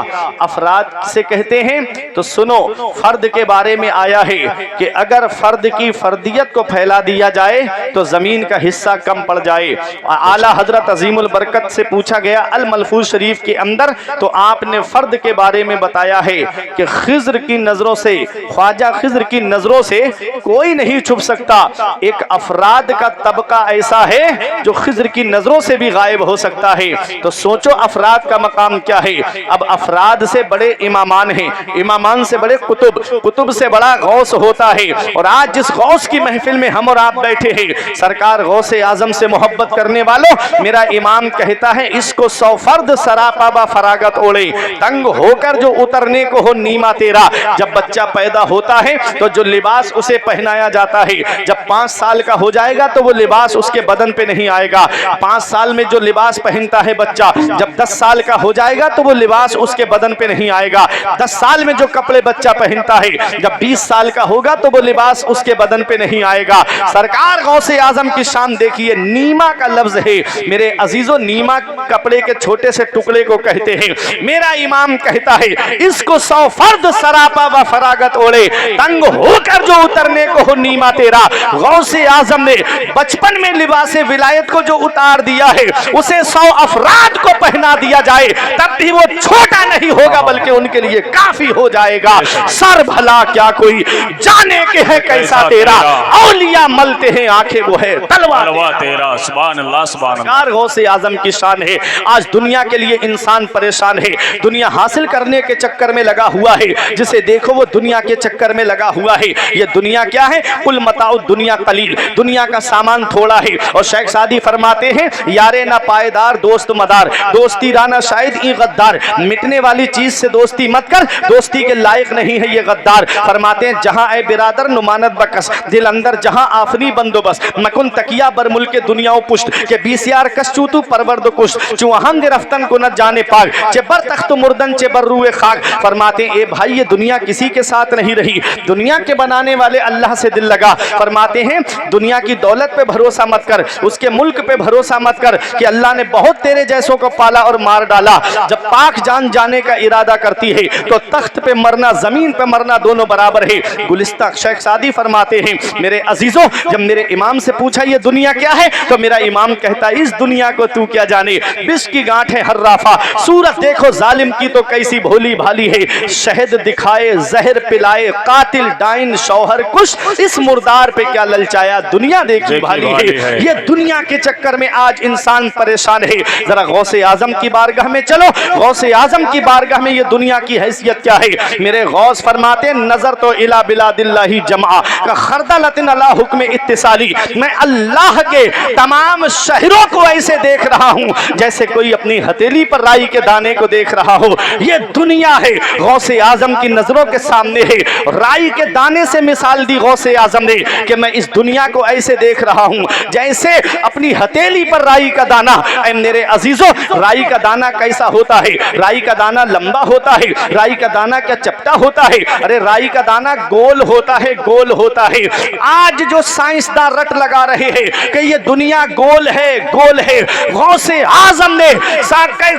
अफराद से कहते हैं तो सुनो, फर्द के बारे में आया है कि अगर फर्द की फर्दियत को फैला दिया जाए तो जमीन का हिस्सा कम पड़ जाए। आला हजरत अजीमुल बरकत से पूछा गया अल मलफूज शरीफ के अंदर, तो आपने फर्द के बारे में बताया है कि खिज्र की नजरों से, ख्वाजा खिज्र की नजरों से कोई नहीं छुप सकता। एक अफराद का तबका ऐसा है जो खिज्र की नजरों से भी गायब हो सकता है। तो सोचो अफराद का मकाम क्या है। अब अफराद से बड़े इमामान हैं, इमामान से बड़े कुतुब, कुतुब से बड़ा गौस होता है। और आज जिस गौस की महफिल में हम और आप बैठे हैं, सरकार गौसे आजम से मोहब्बत करने वालों, मेरा इमाम कहता है, इसको 100 फर्द सरापा फरागत ओढ़े, तंग होकर जो उतरने को हो नीमा तेरा। जब बच्चा पैदा होता है तो जो लिबास उसे पहनाया जाता है, जब 5 साल का हो जाएगा तो वो लिबास उसके बदन पे नहीं आएगा। 5 साल में जो लिबास पहनता है बच्चा, जब 10 साल का हो जाएगा तो वो लिबास उसके बदन पे नहीं आएगा। 10 साल में जो कपड़े बच्चा पहनता है, जब 20 साल का होगा तो वो लिबास उसके बदन पे नहीं आएगा। सरकार गौसे आजम की शान देखिए, नीमा का लफ्ज है मेरे अजीजों, नीमा कपड़े के छोटे से टुकड़े को कहते हैं। मेरा इमाम कहता है, इसको 100 फर्द सरापा व फरागत ओढ़े, तंग होकर जो उतरने को हो नीमा तेरा। गौसे आजम ने बचपन में लिबासे विलायत को जो उतार दिया है, उसे 100 अफराद को पहना दिया जाए तब भी वो छोटा नहीं होगा, बल्कि उनके लिए काफी हो जाएगा। सर भला क्या कोई जाने के है कैसा तेरा, औलिया मलते हैं आंखें वो है तलवा तेरा। सुभान अल्लाह, सुभान अल्लाह। गौसे आजम की शान है। आज दुनिया के लिए इंसान परेशान है, दुनिया हासिल करने के चक्कर में लगा हुआ है, जिसे देखो वो दुनिया के चक्कर में लगा हुआ है। ये दुनिया क्या है, कुल मताउ दुनिया कलील, दुनिया का सामान थोड़ा है। और शेख सादी फरमाते हैं, यारे ना पायदार दोस्त मदार, दोस्ती राना शायद ई गद्दार, मिटने वाली चीज से दोस्ती मत कर, दोस्ती के लायक नहीं है ये गद्दार। फरमाते हैं, जहां ए बिरादर नुमानत बकस, दिल अंदर जहां आफनी बंदोबस्त, मकुन तकिया बर मुल्क दुनियाओं पुष्ट के 20 यार कश्चूतू परवर्द कुश, चुहंग रफ्तन को न जाने पाग, चेबर तख्त मुर्दन चेबर रूए खाक। फरमाते हैं, ए भाई ये दुनिया किसी के साथ नहीं रही, दुनिया के बनाने वाले अल्लाह से दिल लगा। फरमाते हैं, दुनिया की दौलत पे भरोसा मत कर, उसके मुल्क पे भरोसा मत कर कि अल्लाह ने बहुत तेरे जैसों को पाला और मार डाला। जब पाक जान जाने का इरादा करती है तो तख्त पे मरना, जमीन पे मरना दोनों बराबर है। गुलिस्ता शेख सादी फरमाते हैं, मेरे अजीजों, जब मेरे इमाम से पूछा ये दुनिया क्या है, तो मेरा इमाम कहता है, इस दुनिया को तू क्या जाने, बिस की गांठ है हर्राफा, सूरत देखो जालिम की तो कैसी भोली भाली है, शहद दिखाए जहर पिलाए, कातिल डाइन शौहर कुश, इस मुर्दार पे क्या ललचाया, दुनिया देखी भाली है। ये दुनिया के चक्कर में आज इंसान परेशान है। जरा गौसे आजम की बारगाह में चलो, गौसे आजम की बारगाह में ये दुनिया की हैसियत क्या है। मेरे गौस फरमाते, नजर तो इला बिलादिल्लाही जमा का खरदलतिन अला हुक्म इत्तिसाली, मैं अल्लाह के तमाम शहरों को ऐसे देख रहा हूं जैसे कोई अपनी हथेली पर राई के दाने को देख रहा हो। ये दुनिया है, गौसे आजम की नजरों के सामने है। राई के दाने से मिसाल दी गौसे आजम ने कि मैं इस दुनिया को ऐसे देख रहा हूं जैसे अपनी हथेली पर राई का दाना। ऐ मेरे अजीजों, राई का दाना कैसा होता है? राई का दाना लंबा होता है। राई का दाना क्या चपटा होता है? अरे राई का दाना गोल होता है, गोल होता है। आज जो साइंसदान रट लगा रहे हैं कि ये दुनिया गोल है, गोल है, गौसे आजम ने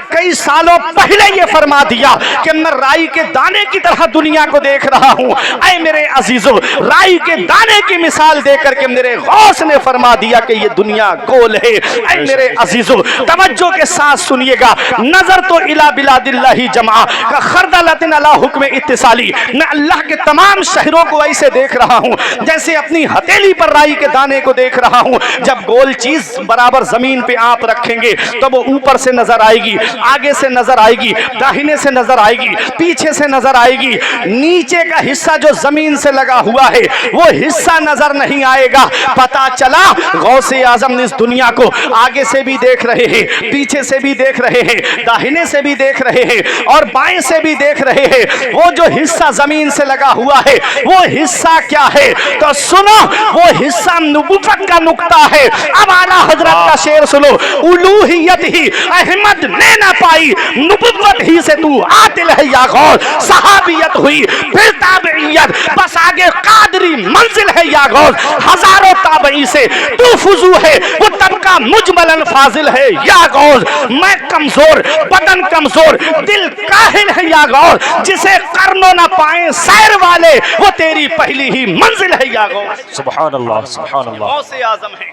कई सालों पहले ये फरमा दिया कि मैं राई के दाने की तरह दुनिया को देख रहा हूं। ऐ मेरे अजीजों, राई के दाने की मिसाल देकर के मेरे गौस ने फरमा दिया कि ये दुनिया गोल है। ऐ मेरे अजीजों, तवज्जो के साथ सुनिएगा। नजर तो इला बिलादिल्लाहि जमा का खरदलतिन अला हुक्म इत्तिसाली। मैं अल्लाह के तमाम शहरों को ऐसे देख रहा हूं जैसे अपनी हथेली पर राई के दाने को देख रहा हूं। जब गोल चीज बराबर जमीन पे आप रखेंगे तो वो ऊपर से नजर आएगी, आगे से नजर आएगी, दाहिने से नजर आएगी, पीछे से नजर आएगी। नीचे का हिस्सा जो जमीन से लगा हुआ है वो हिस्सा नजर नहीं आएगा। पता चला गौसे आजम इस दुनिया को आगे से भी देख रहे हैं, पीछे से भी देख रहे हैं, दाहिने से भी देख रहे हैं और बाएं से भी देख रहे हैं। वो जो हिस्सा जमीन से लगा हुआ है वो हिस्सा क्या है? तो सुनो, वो हिस्सा नबूवत का नुक्ता है। अब आला हजरत का शेर सुनो, उलूहियत ही अहमद ने ना पाई, नबूवत ही से तू आदिल है या गौस। सहाबियत हुई फिर ताबईयत, बस आगे कादरी मंजिल है या गौस। हजारों ताबई से तू फुजू है, वो तबका मुजमलन फाजिल है या गौस। मैं कमजोर, बदन कमजोर, दिल काहिल है या गौस। जिसे करनो ना पाए सैर वाले, वो तेरी पहली ही मंजिल है या गौस। सुभान अल्लाह, सुभान अल्लाह। गौसे आजम है,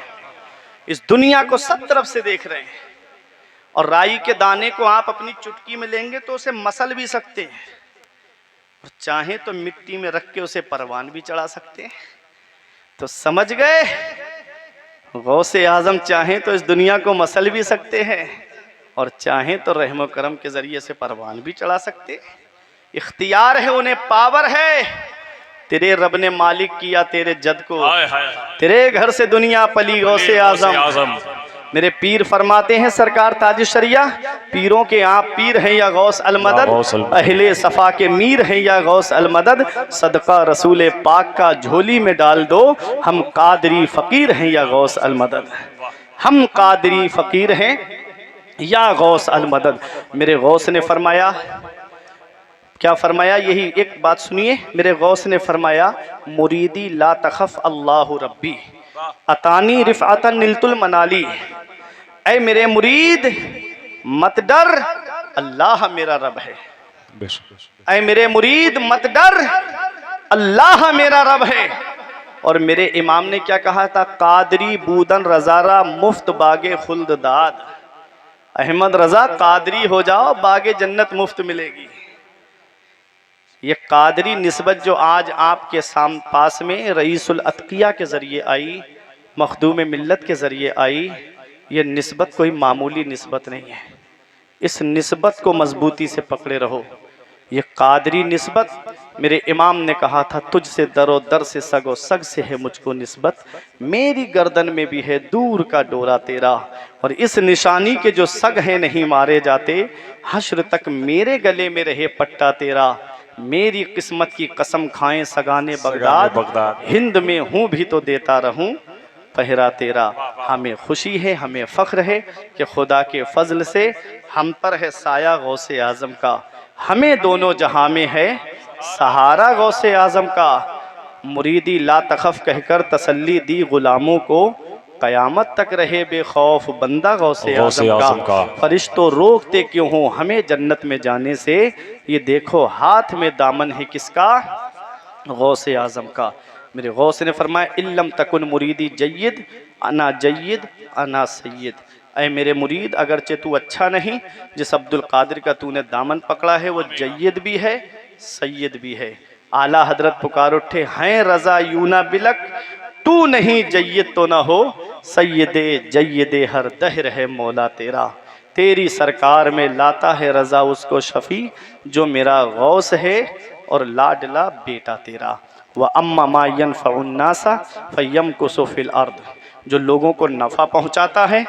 इस दुनिया को सब तरफ से देख रहे हैं। और राई के दाने को आप अपनी चुटकी में लेंगे तो उसे मसल भी सकते हैं, और चाहे तो मिट्टी में रख के उसे परवान भी चढ़ा सकते हैं। तो समझ गए, गौसे आजम चाहे तो इस दुनिया को मसल भी सकते हैं और चाहे तो रहमो करम के जरिए से परवान भी चढ़ा सकते हैं। इख्तियार है, उन्हें पावर है। तेरे रब ने मालिक किया तेरे जद को, तेरे घर से दुनिया पली गौसे आजम। मेरे पीर फरमाते हैं सरकार ताज शरिया, पीरों के आप पीर हैं या गौस अलमदद, अहले सफा के मीर हैं या गौस अलमदद। सदका रसूल पाक का झोली में डाल दो, हम कादरी फकीर हैं या गौस अलमदद। हम कादरी फकीर हैं या गौस अलमदद। मेरे गौस ने फरमाया, क्या फरमाया? यही एक बात सुनिए। मेरे गौस ने फरमाया, मुरीदी ला तखफ अल्लाहु रब्बी अतानी रिफातन निलतुल मनाली। ऐ मेरे मुरीद मत डर, अल्लाह मेरा रब है। ऐ मेरे मुरीद मत डर, अल्लाह मेरा रब है। और मेरे इमाम ने क्या कहा था? कादरी बूदन रजारा मुफ्त बागे खुल्द दाद। अहमद रजा कादरी हो जाओ, बागे जन्नत मुफ्त मिलेगी। ये कादरी निस्बत जो आज आपके पास में रईसुल अतकिया के ज़रिए आई, मखदूम मिल्लत के ज़रिए आई, ये निस्बत कोई मामूली निस्बत नहीं है। इस निस्बत को मजबूती से पकड़े रहो। ये कादरी निस्बत, मेरे इमाम ने कहा था, तुझसे दरो दर से सगो सग से है मुझको निस्बत, मेरी गर्दन में भी है दूर का डोरा तेरा। और इस निशानी के जो सग हैं नहीं मारे जाते, हश्र तक मेरे गले में रहे पट्टा तेरा। मेरी किस्मत की कसम खाएं सगाने बगदाद, हिंद में हूँ भी तो देता रहूं पहरा तेरा। हमें खुशी है, हमें फ़ख्र है कि खुदा के फजल से हम पर है साया गौसे आज़म का। हमें दोनों जहां में है सहारा गौसे आज़म का। मुरीदी ला तखफ कहकर तसल्ली दी गुलामों को, कयामत तक रहे बेखौफ बंदा गौसे आज़म का। फरिश्तों रोकते क्यों हो हमें जन्नत में जाने से, ये देखो हाथ में दामन है किसका? गौसे आज़म का। मेरे गौस ने फरमाया, इल्लम तकुन मुरीदी जय्यद अना जय्यद अना सय्यद। ऐ मेरे मुरीद, अगरचे तू अच्छा नहीं, जिस अब्दुल कादिर का तूने दामन पकड़ा है वो जय्यद भी है सय्यद भी है। आला हजरत पुकार उठे, हैं रजा यूना बिलक, तू नहीं जय्यद तो ना हो सय्यदे जय्यदे हर दहर है मौला तेरा। तेरी सरकार में लाता है रजा उसको शफी, जो मेरा गौस है और लाडला बेटा तेरा। व अम्मा मा यनफ़उन्नासा फ़यमकुसु फ़िल अर्द। जो लोगों को नफ़ा पहुँचाता है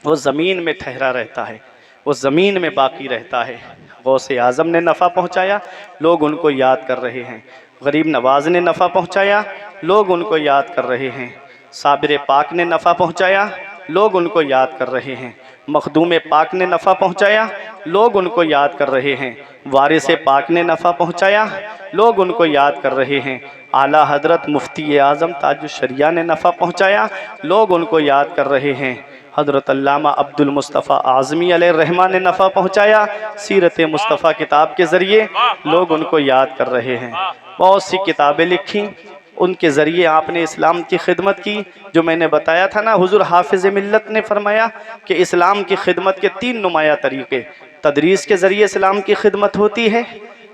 वो ज़मीन में ठहरा रहता है, वो ज़मीन में बाकी रहता है। गौसे आज़म ने नफ़ा पहुँचाया, लोग उनको याद कर रहे हैं। गरीब नवाज ने नफ़ा पहुँचाया, लोग उनको याद कर रहे हैं। साबिर पाक ने नफ़ा पहुँचाया, लोग उनको याद कर रहे हैं। मखदूम पाक ने नफ़ा पहुँचाया, लोग उनको याद कर रहे हैं। वारिस पाक ने नफ़ा पहुँचाया, लोग उनको याद कर रहे हैं। आला हज़रत मुफ्ती आज़म ताजुश शरिया ने नफ़ा पहुँचाया, लोग उनको याद कर रहे हैं। हज़रत अल्लामा अब्दुल मुस्तफ़ा आज़मी अलैहिर्रहमान ने नफ़ा पहुँचाया, सीरत मुस्तफ़ा किताब के ज़रिए लोग उनको याद कर रहे हैं। बहुत सी किताबें लिखी, उनके ज़रिए आपने इस्लाम की खिदमत की। जो मैंने बताया था ना, हुज़ूर हाफिज़ मिल्लत ने फरमाया कि इस्लाम की खिदमत के 3 नुमाया तरीक़े, तदरीस के ज़रिए इस्लाम की खिदमत होती है,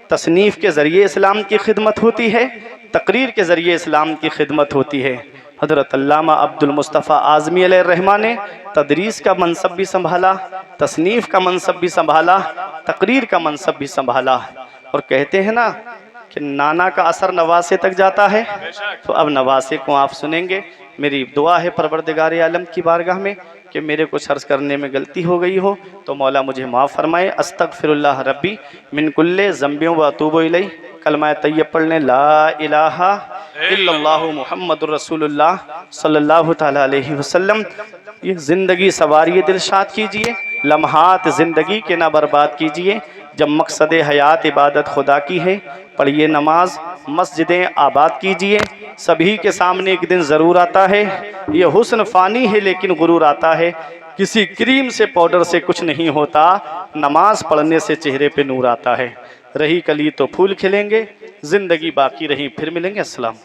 तसनीफ़ के ज़रिए इस्लाम की खिदमत होती है, तकरीर के ज़रिए इस्लाम की खिदमत होती है। हज़रत अल्लामा अब्दुल मुस्तफ़ा आज़मी अलैहिर्रहमान ने तदरीस का मनसब भी संभाला, तसनीफ़ का मनसब भी संभाला, तकरीर का मनसब भी संभाला। और कहते हैं ना कि नाना का असर नवासे तक जाता है, तो अब नवासे को आप सुनेंगे। मेरी दुआ है परवरदिगार आलम की बारगाह में कि मेरे कुछ अर्ज़ करने में गलती हो गई हो तो मौला मुझे माफ़ फरमाए। अस्तगफिरुल्लाह रब्बी मिन कुल्ले ज़ंबियों व अतूबु इलैह। कलमा तय्यब पढ़ लें, ला इलाहा इल्लल्लाहु मुहम्मदुर रसूलुल्लाह सल्लल्लाहु तआला अलैहि वसल्लम। ये ज़िंदगी सवारी दिलशाद कीजिए, लम्हात ज़िंदगी के ना बर्बाद कीजिए। जब मकसद हयात इबादत खुदा की है, पढ़िए नमाज, मस्जिदें आबाद कीजिए। सभी के सामने एक दिन ज़रूर आता है, ये हुस्न फ़ानी है लेकिन गुरूर आता है। किसी क्रीम से पाउडर से कुछ नहीं होता, नमाज पढ़ने से चेहरे पे नूर आता है। रही कली तो फूल खिलेंगे, ज़िंदगी बाकी रही फिर मिलेंगे। अस्सलाम।